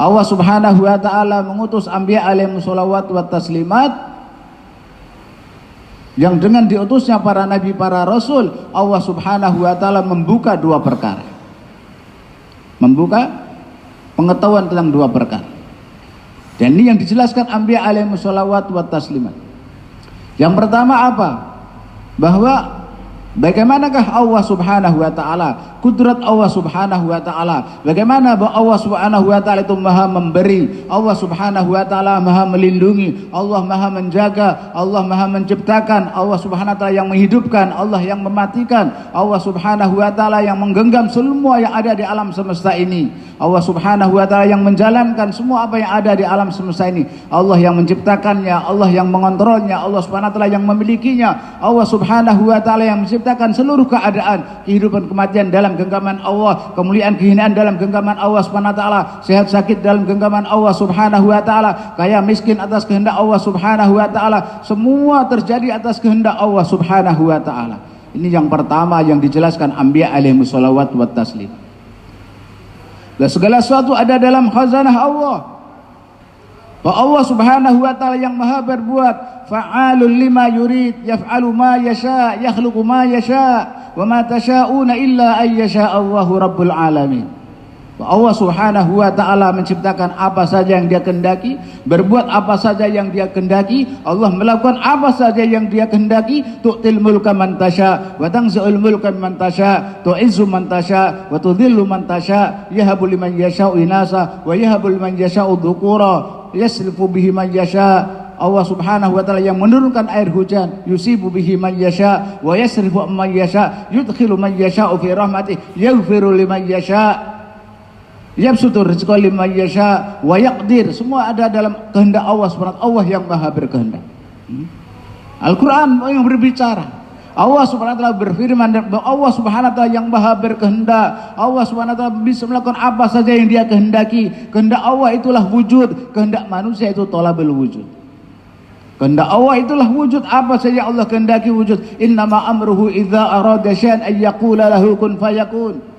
Speaker 2: Allah Subhanahu wa taala mengutus anbiya alaihi sholawatu wat taslimat, yang dengan diutusnya para nabi, para rasul, Allah Subhanahu wa taala membuka dua perkara. Membuka pengetahuan tentang dua perkara. Dan ini yang dijelaskan anbiya alaihi sholawatu wat taslimat. Yang pertama apa? Bahwa bagaimanakah Allah Subhanahu wa taala, kudrat Allah Subhanahu wa taala, bagaimana bahwa Allah Subhanahu wa taala itu maha memberi, Allah Subhanahu wa taala maha melindungi, Allah maha menjaga, Allah maha menciptakan, Allah Subhanahu wa taala yang menghidupkan, Allah yang mematikan, Allah Subhanahu wa taala yang menggenggam semua yang ada di alam semesta ini, Allah Subhanahu wa taala yang menjalankan semua apa yang ada di alam semesta ini, Allah yang menciptakannya, Allah yang mengontrolnya, Allah Subhanahu wa taala yang memilikinya, Allah Subhanahu wa taala yang menciptakan seluruh keadaan, kehidupan, kematian dalam genggaman Allah, kemuliaan, kehinaan dalam genggaman Allah Subhanahu wa taala, sehat sakit dalam genggaman Allah Subhanahu wa taala, kaya miskin atas kehendak Allah Subhanahu wa taala, semua terjadi atas kehendak Allah Subhanahu wa taala. Ini yang pertama yang dijelaskan anbiya alaihi sholawat wa taslim. Dan segala sesuatu ada dalam khazanah Allah. Bahwa Allah Subhanahu wa taala yang maha berbuat, fa'alul lima yurid, yaf'alu ma yasha, yakhluqu ma yasha, wa ma tasha'una illa ay yasha Allahu rabbul alamin. Allah Subhanahu wa taala menciptakan apa saja yang Dia kehendaki, berbuat apa saja yang Dia kehendaki, Allah melakukan apa saja yang Dia kehendaki. Tu'til mulka man tasha wa tanzi'ul mulka man tasha, tu'izzu man tasha wa tudhillu man tasha, yahabu liman yasha'u inasa wa yahabu liman yasha'u dzukura, yasrifu bihi man yasha Allah Subhanahu wa taala yang menurunkan air hujan, yusibu bihi man yasha wa yasrifu man yasha, yudkhilu man yasha'u fi rahmatih, yaghfiru liman yasha, yabsutur rizqa liman yasha wa yaqdir. Semua ada dalam kehendak Allah Subhanahu wa taala, Allah yang maha berkehendak. Al-Quran yang berbicara, Allah Subhanahu wa taala berfirman, dan Allah Subhanahu wa taala yang maha berkehendak. Allah Subhanahu wa taala bisa melakukan apa saja yang Dia kehendaki. Kehendak Allah itulah wujud, kehendak manusia itu tolabul wujud. Kehendak Allah itulah wujud, apa saja Allah kehendaki wujud. Innama amruhu idza arada syai'an ay yaqula lahu kun fayakun.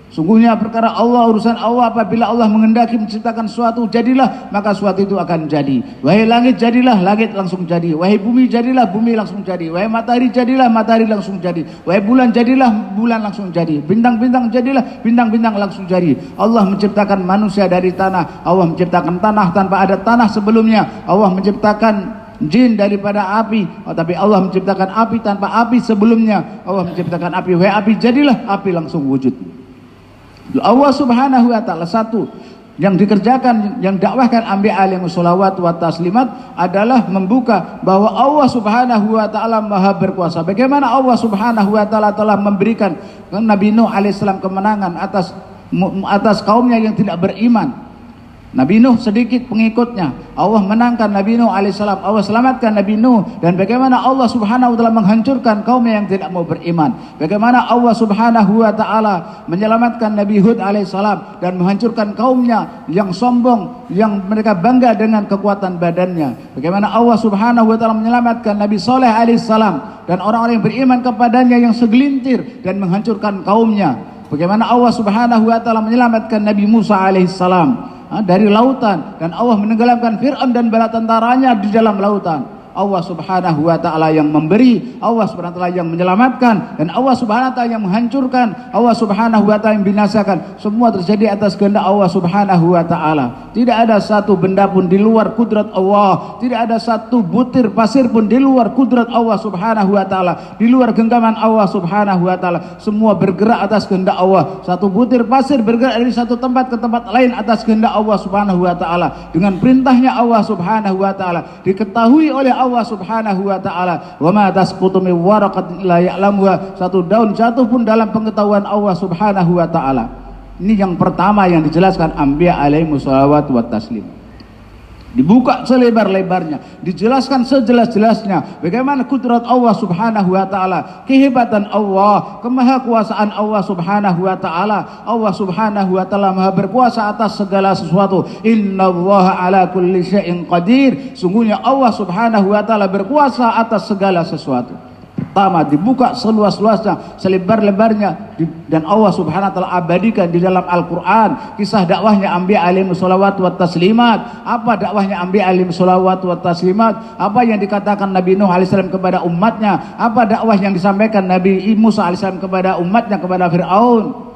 Speaker 2: Sungguhnya perkara Allah, urusan Allah, apabila Allah menghendaki menciptakan suatu, jadilah, maka suatu itu akan jadi. Wahai langit, jadilah, langit langsung jadi. Wahai bumi, jadilah, bumi langsung jadi. Wahai matahari, jadilah, matahari langsung jadi. Wahai bulan, jadilah, bulan langsung jadi. Bintang-bintang, jadilah, bintang-bintang langsung jadi. Allah menciptakan manusia dari tanah. Allah menciptakan tanah tanpa ada tanah sebelumnya. Allah menciptakan jin daripada api, tapi Allah menciptakan api tanpa api sebelumnya. Allah menciptakan api. Wahai api, jadilah, api langsung wujud. Allah Subhanahu wa taala satu yang dikerjakan, yang dakwahkan anbiya alaihi sholawat wa taslimat adalah membuka bahwa Allah Subhanahu wa taala maha berkuasa. Bagaimana Allah Subhanahu wa taala telah memberikan Nabi Nuh alaihissalam kemenangan atas kaumnya yang tidak beriman. Nabi Nuh sedikit pengikutnya, Allah menangkan Nabi Nuh alaihissalam, Allah selamatkan Nabi Nuh. Dan bagaimana Allah Subhanahu wa taala menghancurkan kaumnya yang tidak mau beriman. Bagaimana Allah Subhanahu wa taala menyelamatkan Nabi Hud alaihissalam dan menghancurkan kaumnya yang sombong, yang mereka bangga dengan kekuatan badannya. Bagaimana Allah Subhanahu wa taala menyelamatkan Nabi Saleh alaihissalam dan orang-orang yang beriman kepadanya yang segelintir dan menghancurkan kaumnya. Bagaimana Allah Subhanahu wa taala menyelamatkan Nabi Musa alaihissalam dari lautan, dan Allah menenggelamkan Fir'aun dan bala tentaranya di dalam lautan. Allah Subhanahu wa taala yang memberi, Allah Subhanahu wa taala yang menyelamatkan, dan Allah Subhanahu wa taala yang menghancurkan, Allah Subhanahu wa taala yang binasakan. Semua terjadi atas kehendak Allah Subhanahu wa taala. Tidak ada satu benda pun di luar kudrat Allah, tidak ada satu butir pasir pun di luar kudrat Allah Subhanahu wa taala, di luar genggaman Allah Subhanahu wa taala. Semua bergerak atas kehendak Allah. Satu butir pasir bergerak dari satu tempat ke tempat lain atas kehendak Allah Subhanahu wa taala, dengan perintahnya Allah Subhanahu wa taala, diketahui oleh Allah Subhanahu wa taala. Wa ma tasqutu min waraqatin illa ya'lamuha. Satu daun jatuh pun dalam pengetahuan Allah Subhanahu wa taala. Ini yang pertama yang dijelaskan anbiya alaihi sholawat wa taslim. Dibuka selebar-lebarnya, dijelaskan sejelas-jelasnya bagaimana kudrat Allah Subhanahu wa taala, kehebatan Allah, kemahakuasaan Allah Subhanahu wa taala. Allah Subhanahu wa taala maha berkuasa atas segala sesuatu. Innallaha ala kulli syai'in qadir. Sungguhnya Allah Subhanahu wa taala berkuasa atas segala sesuatu. Pertama, dibuka seluas-luasnya, selebar-lebarnya, dan Allah Subhanahu wa taala abadikan di dalam Al-Qur'an kisah dakwahnya anbiya alaihi sholawat wa taslimat. Apa dakwahnya anbiya alaihi sholawat wa taslimat? Apa yang dikatakan Nabi Nuh alaihissalam kepada umatnya? Apa dakwah yang disampaikan Nabi Musa alaihissalam kepada umatnya, kepada Fir'aun?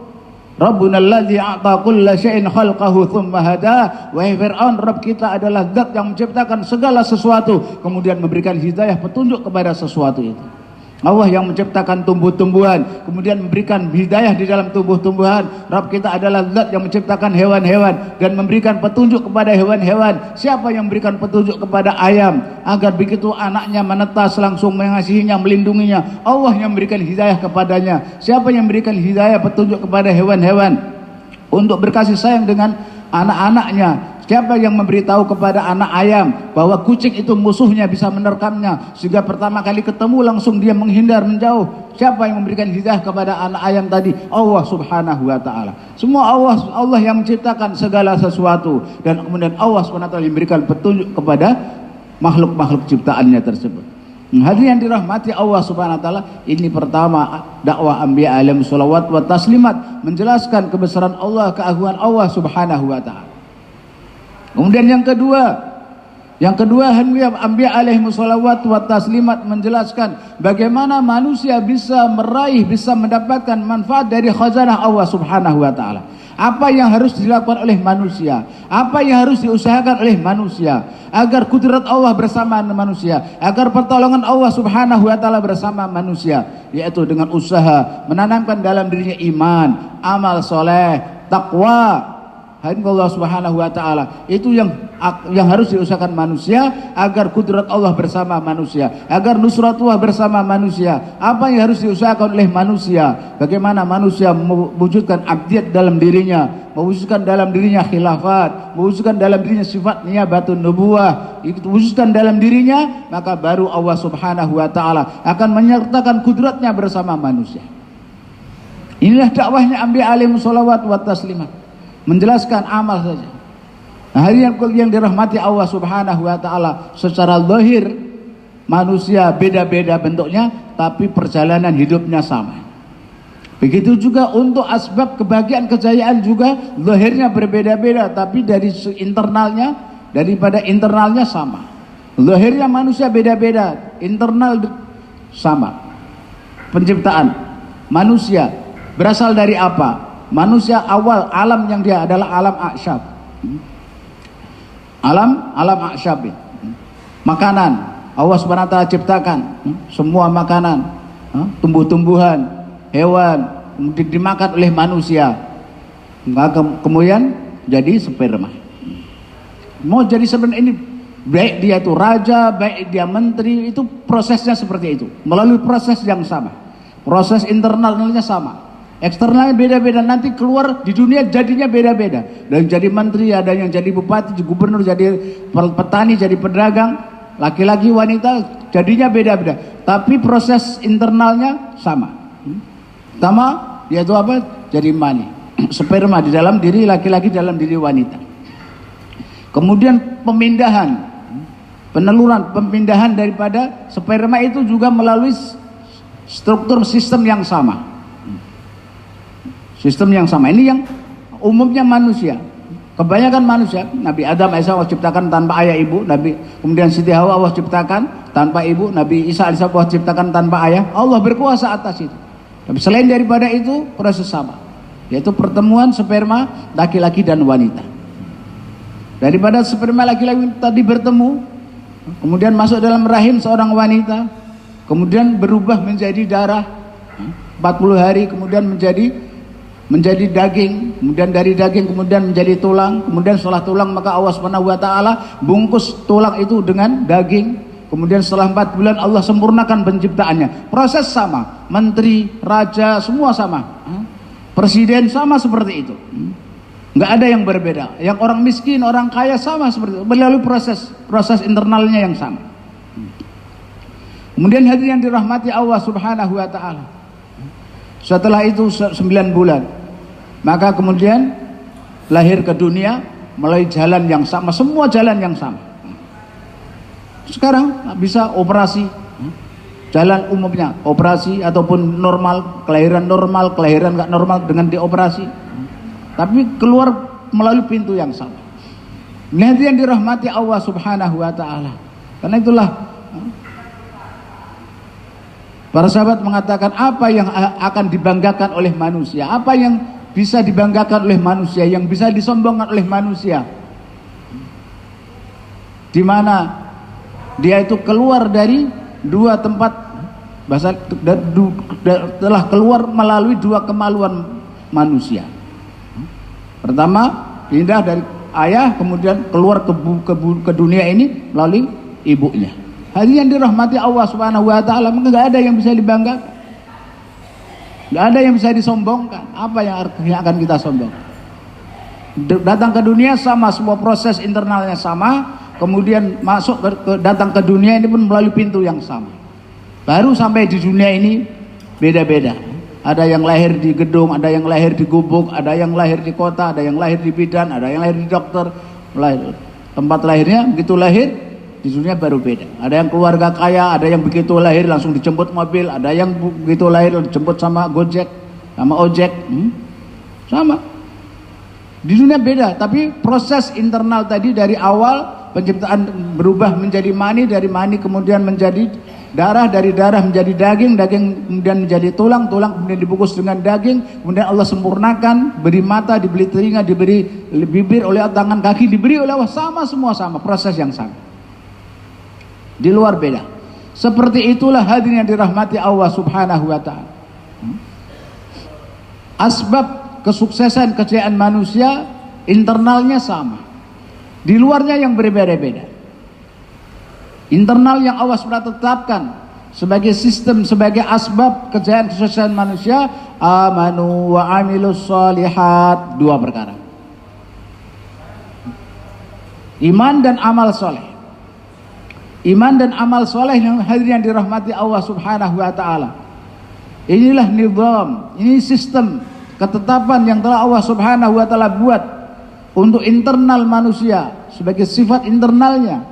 Speaker 2: Rabbuna alladzi a'ta kulla syai'in khalqahu tsumma hada. Wahai Fir'aun, Rabb kita adalah zat yang menciptakan segala sesuatu kemudian memberikan hidayah, petunjuk kepada sesuatu itu. Allah yang menciptakan tumbuh-tumbuhan kemudian memberikan hidayah di dalam tumbuh-tumbuhan. Rabb kita adalah zat yang menciptakan hewan-hewan dan memberikan petunjuk kepada hewan-hewan. Siapa yang memberikan petunjuk kepada ayam agar begitu anaknya menetas langsung mengasihinya, melindunginya? Allah yang memberikan hidayah kepadanya. Siapa yang memberikan hidayah petunjuk kepada hewan-hewan untuk berkasih sayang dengan anak-anaknya? Siapa yang memberitahu kepada anak ayam bahwa kucing itu musuhnya, bisa menerkamnya, sehingga pertama kali ketemu langsung dia menghindar, menjauh? Siapa yang memberikan hidayah kepada anak ayam tadi? Allah Subhanahu wa taala. Semua Allah yang menciptakan segala sesuatu, dan kemudian Allah Subhanahu wa taala yang memberikan petunjuk kepada makhluk-makhluk ciptaannya tersebut. Hadirin yang dirahmati Allah Subhanahu wa taala, ini pertama dakwah anbiya alaihi sholawat wa taslimat, menjelaskan kebesaran Allah, keagungan Allah Subhanahu wa taala. Kemudian yang kedua anbiya alaihi sholawat wa taslimat menjelaskan bagaimana manusia bisa meraih, bisa mendapatkan manfaat dari khazanah Allah Subhanahu wa taala. Apa yang harus dilakukan oleh manusia, apa yang harus diusahakan oleh manusia agar kudrat Allah bersama manusia, agar pertolongan Allah Subhanahu wa taala bersama manusia, yaitu dengan usaha menanamkan dalam dirinya iman, amal soleh, takwa, Allah Subhanahu wa taala. Itu yang harus diusahakan manusia agar kudrat Allah bersama manusia, agar nusratullah bersama manusia. Apa yang harus diusahakan oleh manusia? Bagaimana manusia mewujudkan abdiyat dalam dirinya, mewujudkan dalam dirinya khilafat, mewujudkan dalam dirinya sifat niyabatun nubuwah. Itu wujudkan dalam dirinya, maka baru Allah Subhanahu wa taala akan menyertakan kudratnya bersama manusia. Inilah dakwahnya Anbiya alaihi sholawat wa taslimat, menjelaskan amal saja. Nah, hari yang dirahmati Allah Subhanahu wa taala, secara zahir manusia beda-beda bentuknya, tapi perjalanan hidupnya sama. Begitu juga untuk asbab kebahagiaan kejayaan juga zahirnya berbeda-beda, tapi dari internalnya, daripada internalnya sama. Zahirnya manusia beda-beda, internal sama. Penciptaan manusia berasal dari apa? Manusia awal alam yang dia adalah alam aksyab. Alam aksyab. Makanan Allah Subhanahu wa taala ciptakan semua makanan, tumbuh-tumbuhan, hewan dimakan oleh manusia. Kemudian jadi sperma. Mau jadi sebenarnya ini, baik dia itu raja, baik dia menteri, itu prosesnya seperti itu, melalui proses yang sama. Proses internalnya sama, eksternalnya beda-beda, nanti keluar di dunia jadinya beda-beda. Dan jadi menteri, ada yang jadi bupati, gubernur, jadi petani, jadi pedagang, laki-laki, wanita, jadinya beda-beda. Tapi proses internalnya sama. Pertama, yaitu apa? Jadi mani, sperma di dalam diri laki-laki, dalam diri wanita. Kemudian pemindahan, pemindahan daripada sperma itu juga melalui struktur sistem yang sama. Sistem yang sama. Ini yang umumnya manusia. Kebanyakan manusia, Nabi Adam AS Allah ciptakan tanpa ayah ibu, kemudian Siti Hawa Allah ciptakan tanpa ibu, Nabi Isa AS Allah ciptakan tanpa ayah. Allah berkuasa atas itu. Tapi selain daripada itu, proses sama, yaitu pertemuan sperma laki-laki dan wanita. Daripada sperma laki-laki tadi bertemu, kemudian masuk dalam rahim seorang wanita, kemudian berubah menjadi darah 40 hari, kemudian menjadi daging, kemudian dari daging kemudian menjadi tulang, kemudian setelah tulang maka Allah Subhanahu wa taala bungkus tulang itu dengan daging, kemudian setelah 4 bulan Allah sempurnakan penciptaannya. Proses sama, menteri, raja, semua sama, presiden sama seperti itu, nggak ada yang berbeda. Yang orang miskin, orang kaya sama seperti itu, melalui proses internalnya yang sama. Kemudian hadirin yang dirahmati Allah Subhanahu wa taala, setelah itu 9 bulan, maka kemudian lahir ke dunia melalui jalan yang sama, semua jalan yang sama. Sekarang bisa operasi, jalan umumnya operasi ataupun normal, kelahiran nggak normal dengan dioperasi, tapi keluar melalui pintu yang sama. Ini yang dirahmati Allah Subhanahu wa taala. Karena itulah para sahabat mengatakan, apa yang akan dibanggakan oleh manusia, apa yang bisa dibanggakan oleh manusia, yang bisa disombongkan oleh manusia, di mana dia itu keluar dari dua tempat, telah keluar melalui dua kemaluan manusia. Pertama, pindah dari ayah, kemudian keluar ke dunia ini melalui ibunya. Hadirin yang dirahmati Allah Subhanahu wa taala, enggak ada yang bisa dibanggakan, enggak ada yang bisa disombongkan. Apa yang akan kita sombong? Datang ke dunia sama, semua proses internalnya sama, kemudian datang ke dunia ini pun melalui pintu yang sama. Baru sampai di dunia ini beda-beda. Ada yang lahir di gedung, ada yang lahir di gubuk, ada yang lahir di kota, ada yang lahir di bidan, ada yang lahir di dokter. Tempat lahirnya begitu lahir di dunia baru beda. Ada yang keluarga kaya, ada yang begitu lahir langsung dijemput mobil, ada yang begitu lahir dijemput sama Gojek, sama ojek, sama. Di dunia beda, tapi proses internal tadi dari awal penciptaan berubah menjadi mani, dari mani kemudian menjadi darah, dari darah menjadi daging, daging kemudian menjadi tulang, tulang kemudian dibungkus dengan daging, kemudian Allah sempurnakan, beri mata, diberi telinga, diberi bibir, oleh tangan, kaki, diberi oleh Allah, sama, semua sama, proses yang sama. Di luar beda. Seperti itulah hadirin yang dirahmati Allah Subhanahu wa taala. Asbab kesuksesan kejayaan manusia internalnya sama, di luarnya yang berbeda-beda. Internal yang Allah SWT tetapkan sebagai sistem, sebagai asbab kejayaan kesuksesan manusia, amanu wa amilus sholihat, 2 perkara. Iman dan amal soleh. Iman dan amal soleh yang hadirin yang dirahmati Allah Subhanahu wa ta'ala. Inilah nizam, ini sistem ketetapan yang telah Allah Subhanahu wa ta'ala buat untuk internal manusia sebagai sifat internalnya,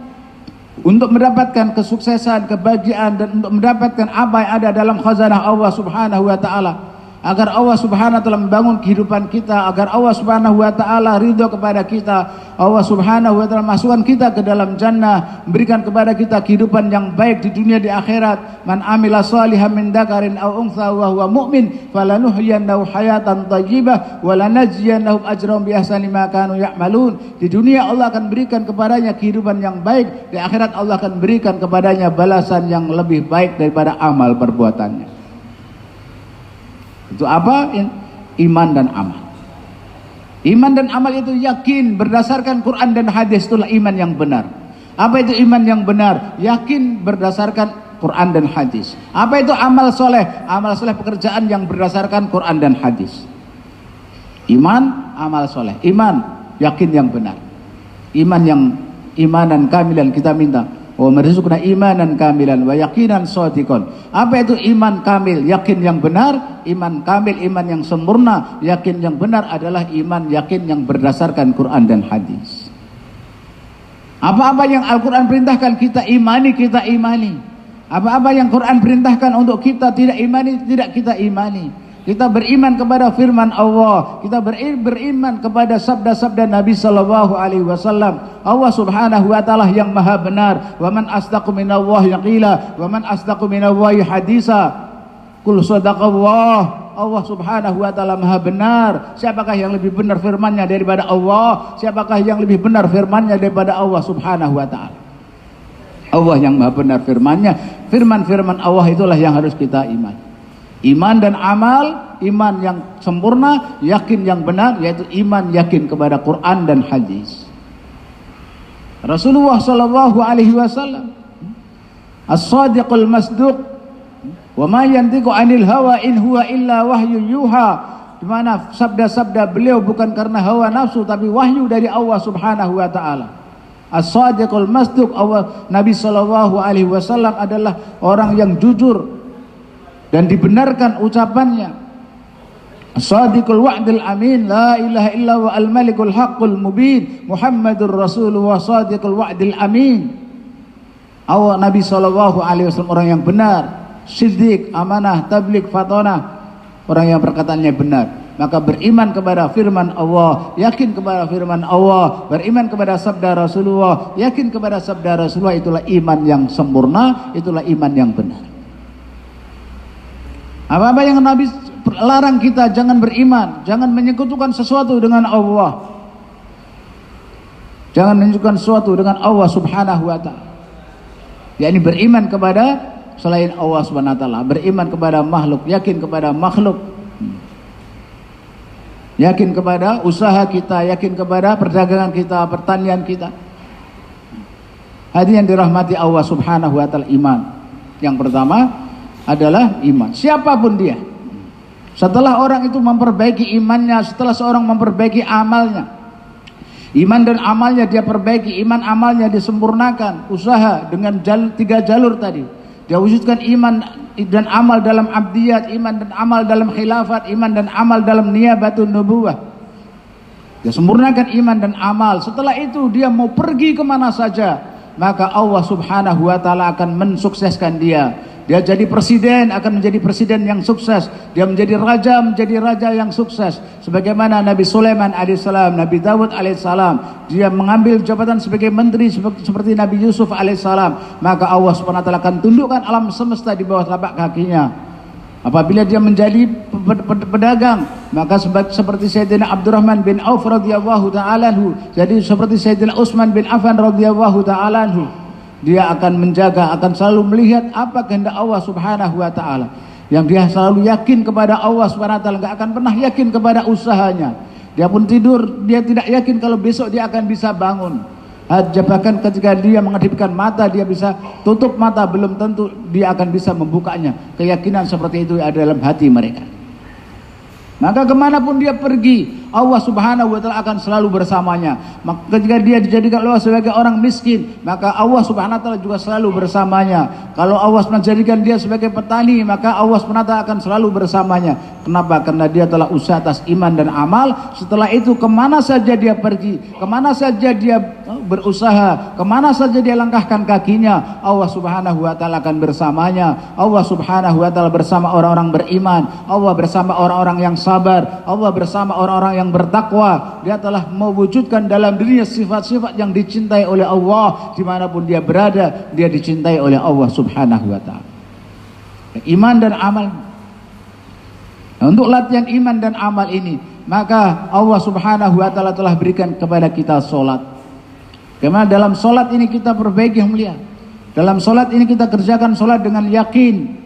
Speaker 2: untuk mendapatkan kesuksesan, kebahagiaan, dan untuk mendapatkan apa yang ada dalam khazanah Allah Subhanahu wa ta'ala, agar Allah Subhanahu wa ta'ala membangun kehidupan kita, agar Allah Subhanahu wa ta'ala ridho kepada kita, Allah Subhanahu wa ta'ala masukkan kita ke dalam jannah, memberikan kepada kita kehidupan yang baik di dunia, di akhirat. Man amila shalihan min dzakarin aw untha wa huwa mu'min falanuhyiyannahu hayatan thayyibah wa lanajziyannahum ajrahum bi ahsani ma kanu ya'malun. Di dunia Allah akan berikan kepadanya kehidupan yang baik, di akhirat Allah akan berikan kepadanya balasan yang lebih baik daripada amal perbuatannya. Itu apa? Iman dan amal. Iman dan amal itu yakin berdasarkan Quran dan hadis, itulah iman yang benar. Apa itu iman yang benar? Yakin berdasarkan Quran dan hadis. Apa itu amal soleh? Amal soleh pekerjaan yang berdasarkan Quran dan hadis. Iman, amal soleh. Iman, yakin yang benar. Iman yang imanan kamilan kita minta. Wa marzuqna imanan kamilan wa yaqinan shadiqan. Apa itu iman kamil? Yakin yang benar. Iman kamil, iman yang sempurna, yakin yang benar adalah iman yakin yang berdasarkan Quran dan hadis. Apa-apa yang Al-Quran perintahkan kita imani, kita imani. Apa-apa yang Quran perintahkan untuk kita tidak imani, tidak kita imani. Kita beriman kepada firman Allah, kita beriman kepada sabda-sabda Nabi sallallahu alaihi wasallam. Allah Subhanahu wa taala yang maha benar. Wa man asdaqu minallahi qila, wa man asdaqu minallahi hadisa. Qul sadaqallah. Allah Subhanahu wa taala maha benar. Siapakah yang lebih benar firman-Nya daripada Allah? Siapakah yang lebih benar firman-Nya daripada Allah Subhanahu wa taala? Allah yang maha benar firman-Nya. Firman-firman Allah itulah yang harus kita imani. Iman dan amal, iman yang sempurna, yakin yang benar, yaitu iman yakin kepada Quran dan hadis. Rasulullah sallallahu alaihi wasallam as-sadiqul masduq, wa ma yantiqu 'anil hawa in huwa illa wahyu yuha, di mana sabda-sabda beliau bukan karena hawa nafsu tapi wahyu dari Allah Subhanahu wa taala. As-sadiqul masduq, Nabi sallallahu alaihi wasallam adalah orang yang jujur dan dibenarkan ucapannya. As-sadiqul wa'dil amin, la ilaha illa wa al-malikul haqqul mubin, Muhammadur Rasulullah sadiqul wa'dil amin. Nabi sallallahu alaihi wasallam orang yang benar, siddiq, amanah, tabligh, fatonah, orang yang perkataannya benar. Maka beriman kepada firman Allah, yakin kepada firman Allah, beriman kepada sabda Rasulullah, yakin kepada sabda Rasulullah, itulah iman yang sempurna, itulah iman yang benar. Apa-apa yang Nabi larang kita jangan beriman, jangan menyekutukan sesuatu dengan Allah. Jangan menyekutukan sesuatu dengan Allah Subhanahu wa taala. yakni beriman kepada selain Allah Subhanahu wa taala, beriman kepada makhluk, yakin kepada makhluk. Yakin kepada usaha kita, yakin kepada perdagangan kita, pertanian kita. Hadirin yang dirahmati Allah Subhanahu wa taala, iman. Yang pertama adalah iman, siapapun dia. Setelah orang itu memperbaiki imannya, setelah seorang memperbaiki amalnya, iman dan amalnya dia perbaiki, iman amalnya disempurnakan, usaha dengan tiga jalur tadi. Dia wujudkan iman dan amal dalam abdiyat, iman dan amal dalam khilafat, iman dan amal dalam niyabatun nubuwah. Dia sempurnakan iman dan amal. Setelah itu dia mau pergi kemana saja, maka Allah Subhanahu wa taala akan mensukseskan dia. Dia jadi presiden, akan menjadi presiden yang sukses. Dia menjadi raja yang sukses. Sebagaimana Nabi Sulaiman alaihissalam, Nabi Dawud alaihissalam, dia mengambil jabatan sebagai menteri seperti Nabi Yusuf alaihissalam. Maka Allah Subhanahu wa taala akan tundukkan alam semesta di bawah telapak kakinya. Apabila dia menjadi pedagang, maka seperti Sayyidina Abdurrahman bin Auf radhiyallahu ta'ala anhu, jadi seperti Sayyidina Utsman bin Affan radhiyallahu ta'ala anhu, dia akan menjaga, akan selalu melihat apa kehendak Allah Subhanahu wa taala. Yang dia selalu yakin kepada Allah Subhanahu wa taala, enggak akan pernah yakin kepada usahanya. Dia pun tidur, dia tidak yakin kalau besok dia akan bisa bangun. Bahkan ketika dia mengedipkan mata, dia bisa tutup mata, belum tentu dia akan bisa membukanya. Keyakinan seperti itu ada dalam hati mereka. Maka kemanapun dia pergi, Allah Subhanahu wa Ta'ala akan selalu bersamanya. Maka ketika dia dijadikan Allah sebagai orang miskin, maka Allah Subhanahu wa Ta'ala juga selalu bersamanya. Kalau Allah menjadikan dia sebagai petani, maka Allah Subhanahu wa Ta'ala akan selalu bersamanya. Kenapa? Karena dia telah usaha atas iman dan amal. Setelah itu kemana saja dia pergi, kemana saja dia berusaha, kemana saja dia langkahkan kakinya, Allah Subhanahu wa Ta'ala akan bersamanya. Allah Subhanahu wa Ta'ala bersama orang-orang beriman, Allah bersama orang-orang yang sabar, Allah bersama orang-orang yang bertakwa. Dia telah mewujudkan dalam dirinya sifat-sifat yang dicintai oleh Allah. Dimanapun dia berada, dia dicintai oleh Allah Subhanahu wa Ta'ala. Iman dan amal. Untuk latihan iman dan amal ini, maka Allah Subhanahu wa Ta'ala telah berikan kepada kita solat. Karena dalam solat ini kita perbaiki yang mulia. Dalam solat ini kita kerjakan solat dengan yakin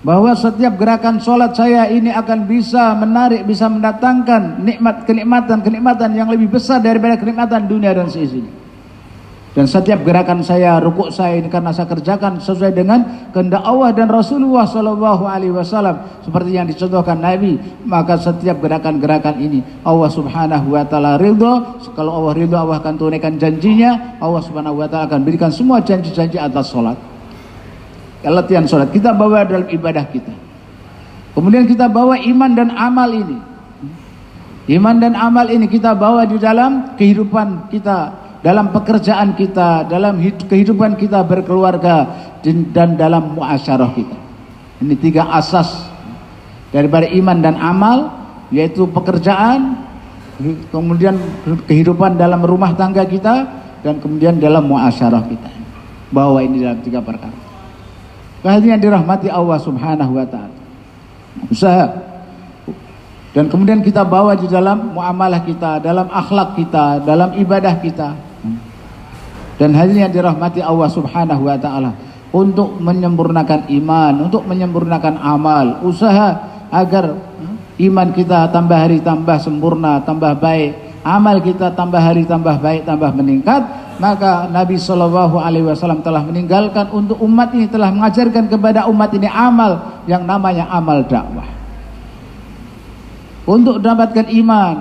Speaker 2: bahwa setiap gerakan solat saya ini akan bisa menarik, bisa mendatangkan kenikmatan yang lebih besar daripada kenikmatan dunia dan seisinya. Dan setiap gerakan saya, rukuk saya ini karena saya kerjakan sesuai dengan kehendak Allah dan Rasulullah SAW, seperti yang dicontohkan Nabi. Maka setiap gerakan-gerakan ini Allah Subhanahu wa Ta'ala ridho. Kalau Allah ridho, Allah akan tunaikan janjinya. Allah Subhanahu wa Ta'ala akan berikan semua janji-janji atas solat. Latihan solat kita bawa dalam ibadah kita. Kemudian kita bawa iman dan amal ini. Iman dan amal ini kita bawa di dalam kehidupan kita, dalam pekerjaan kita, dalam kehidupan kita berkeluarga, dan dalam muasyarah kita. Ini 3 asas daripada iman dan amal, yaitu pekerjaan, kemudian kehidupan dalam rumah tangga kita, dan kemudian dalam muasyarah kita. Bawa ini dalam 3 perkara. Hadirin yang dirahmati Allah Subhanahu wa Ta'ala. Usaha. Dan kemudian kita bawa di dalam muamalah kita, dalam akhlak kita, dalam ibadah kita. Dan hadirin yang dirahmati Allah Subhanahu wa Ta'ala, untuk menyempurnakan iman, untuk menyempurnakan amal, usaha agar iman kita tambah hari tambah sempurna, tambah baik, amal kita tambah hari tambah baik, tambah meningkat. Maka Nabi SAW telah meninggalkan untuk umat ini, telah mengajarkan kepada umat ini amal yang namanya amal dakwah. Untuk mendapatkan iman,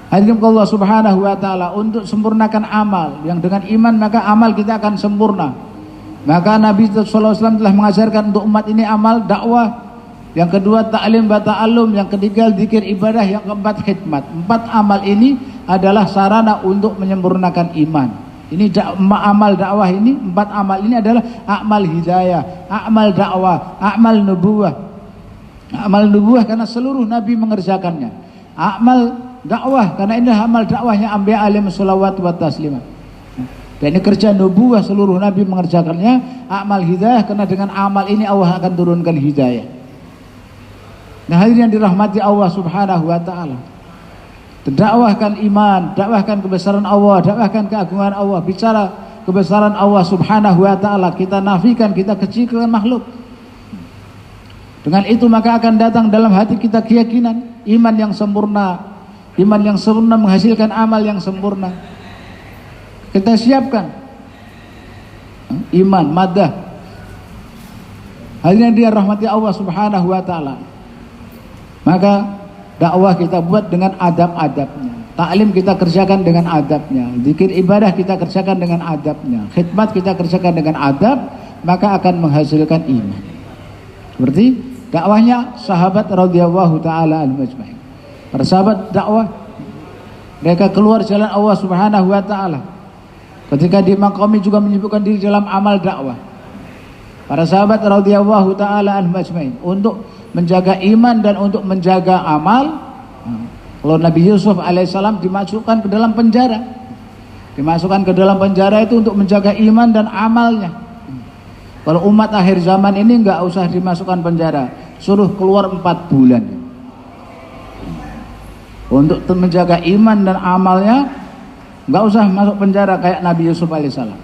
Speaker 2: hadirin Allah Subhanahu wa Ta'ala, untuk sempurnakan amal, yang dengan iman maka amal kita akan sempurna. Maka Nabi SAW telah mengajarkan untuk umat ini amal dakwah. Yang kedua ta'lim wa ta'allum, yang ketiga zikir ibadah, yang keempat khidmat. 4 amal ini adalah sarana untuk menyempurnakan iman. Ini amal dakwah ini, 4 amal ini adalah amal hidayah, amal dakwah, amal nubuwah. Amal nubuwah karena seluruh nabi mengerjakannya. Amal dakwah karena ini amal dakwahnya anbiya alaihi shalawat wa taslimah. Dan ini kerja nubuwah, seluruh nabi mengerjakannya. Amal hidayah karena dengan amal ini Allah akan turunkan hidayah. Nah, hadirin yang dirahmati Allah Subhanahu wa Ta'ala, dakwahkan iman, dakwahkan kebesaran Allah, dakwahkan keagungan Allah, bicara kebesaran Allah Subhanahu wa Ta'ala, kita nafikan, kita kecilkan makhluk. Dengan itu maka akan datang dalam hati kita keyakinan iman yang sempurna. Iman yang sempurna menghasilkan amal yang sempurna. Kita siapkan iman, madah. Hadirin yang dirahmati Allah Subhanahu wa Ta'ala, maka dakwah kita buat dengan adab-adabnya, taklim kita kerjakan dengan adabnya, zikir ibadah kita kerjakan dengan adabnya, khidmat kita kerjakan dengan adab, maka akan menghasilkan iman. Seperti dakwahnya sahabat radhiyallahu taala anhum ajma'in. Para sahabat dakwah, mereka keluar jalan Allah Subhanahu wa Ta'ala. Ketika di maqami juga menyibukkan diri dalam amal dakwah. Para sahabat radhiyallahu taala anhum ajma'in untuk menjaga iman dan untuk menjaga amal. Kalau Nabi Yusuf alaihissalam dimasukkan ke dalam penjara, dimasukkan ke dalam penjara itu untuk menjaga iman dan amalnya. Kalau umat akhir zaman ini nggak usah dimasukkan penjara, suruh keluar 4 bulan untuk menjaga iman dan amalnya. Nggak usah masuk penjara kayak Nabi Yusuf alaihissalam.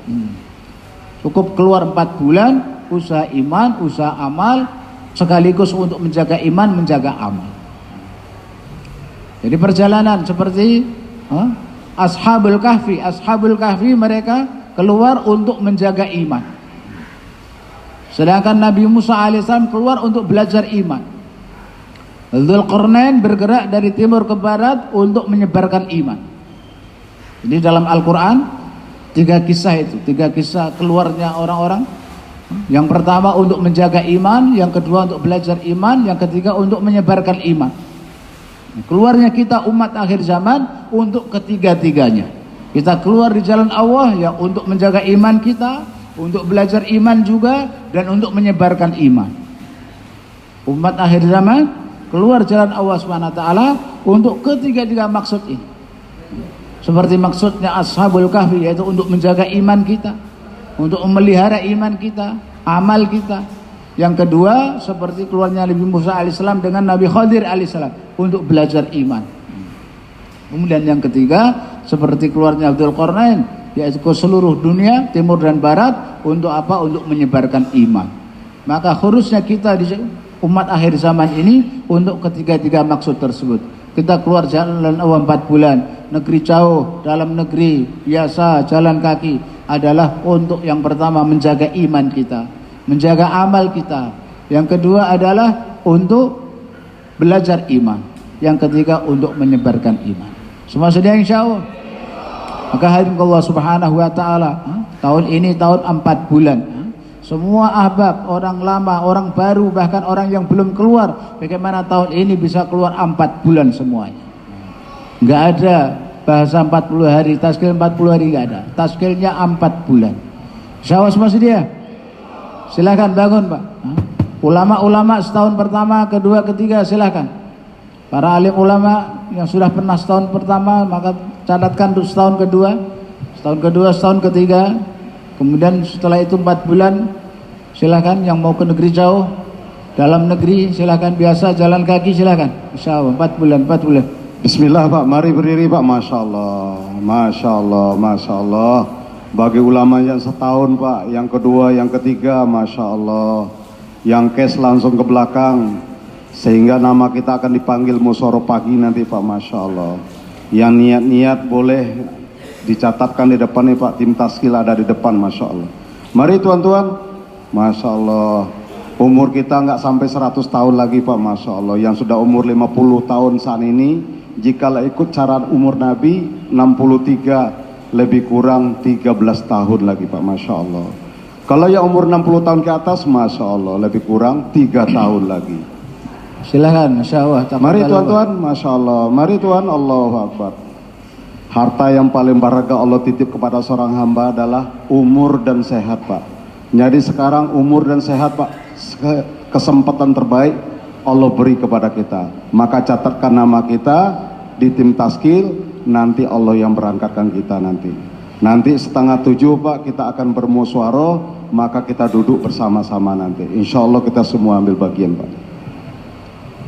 Speaker 2: Cukup keluar 4 bulan, usaha iman, usaha amal, sekaligus untuk menjaga iman, menjaga amal. Jadi perjalanan seperti Ashabul Kahfi. Ashabul Kahfi mereka keluar untuk menjaga iman. Sedangkan Nabi Musa alaihissalam keluar untuk belajar iman. Dzulqarnain bergerak dari timur ke barat untuk menyebarkan iman. Jadi dalam Al-Quran 3 kisah itu, 3 kisah keluarnya orang-orang. Yang pertama untuk menjaga iman, yang kedua untuk belajar iman, yang ketiga untuk menyebarkan iman. Keluarnya kita umat akhir zaman untuk ketiga-tiganya. Kita keluar di jalan Allah ya untuk menjaga iman kita, untuk belajar iman juga, dan untuk menyebarkan iman. Umat akhir zaman keluar jalan Allah SWT untuk ketiga-tiga maksud ini. Seperti maksudnya Ashabul Kahfi, yaitu untuk menjaga iman kita, untuk memelihara iman kita, amal kita. Yang kedua seperti keluarnya Nabi Musa alaihissalam dengan Nabi Khadir alaihissalam untuk belajar iman. Kemudian yang ketiga seperti keluarnya Dzulqarnain, yaitu ke seluruh dunia timur dan barat untuk apa? Untuk menyebarkan iman. Maka harusnya kita di umat akhir zaman ini untuk ketiga-tiga maksud tersebut. Kita keluar jalan Allah 4 bulan, negeri jauh, dalam negeri biasa, jalan kaki, adalah untuk yang pertama menjaga iman kita, menjaga amal kita. Yang kedua adalah untuk belajar iman. Yang ketiga untuk menyebarkan iman. Semua sudah insya Allah. Maka hadirin Allah Subhanahu wa taala, tahun ini tahun 4 bulan. Semua ahbab, orang lama, orang baru, bahkan orang yang belum keluar, bagaimana tahun ini bisa keluar 4 bulan semuanya. Enggak ada bahasa 40 hari, taskil 40 hari enggak ada. Taskilnya 4 bulan. Insyaallah semua sedia. Silakan bangun, Pak. Ulama-ulama setahun pertama, kedua, ketiga silakan. Para alim ulama yang sudah pernah setahun pertama maka catatkan untuk setahun kedua, setahun ketiga. Kemudian setelah itu 4 bulan silakan yang mau ke negeri jauh, dalam negeri silakan, biasa jalan kaki silakan. Insyaallah 4 bulan.
Speaker 3: Bismillah Pak, mari berdiri Pak. Masya Allah. Bagi ulama yang setahun Pak, yang kedua, yang ketiga, Masya Allah. Yang kes langsung ke belakang, sehingga nama kita akan dipanggil musyarah pagi nanti Pak. Masya Allah. Yang niat-niat boleh dicatatkan di depan nih Pak, tim taskil ada di depan. Masya Allah. Mari tuan-tuan. Masya Allah. Umur kita nggak sampai 100 tahun lagi Pak. Masya Allah. Yang sudah umur 50 tahun saat ini, jikalau ikut cara umur Nabi 63, lebih kurang 13 tahun lagi Pak. Masya Allah. Kalau yang umur 60 tahun ke atas, Masya Allah, lebih kurang 3 tahun lagi.
Speaker 2: Silakan, Masya Allah.
Speaker 3: Mari tuan-tuan, Masya Allah. Mari Tuhan, Allahu Akbar. Harta yang paling berharga Allah titip kepada seorang hamba adalah umur dan sehat Pak. Jadi sekarang umur dan sehat Pak, kesempatan terbaik Allah beri kepada kita. Maka catatkan nama kita di tim taskil, nanti Allah yang berangkatkan kita nanti. Nanti 6:30 Pak kita akan bermusyawarah, maka kita duduk bersama-sama nanti. Insya Allah kita semua ambil bagian Pak.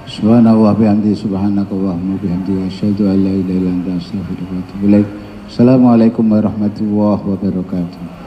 Speaker 2: Subhanallah bihamdi, subhanakallahumma bihamdi, asyhadu an la ilaha illa anta, astaghfiruka wa atubu ilaik. Assalamualaikum warahmatullahi wabarakatuh.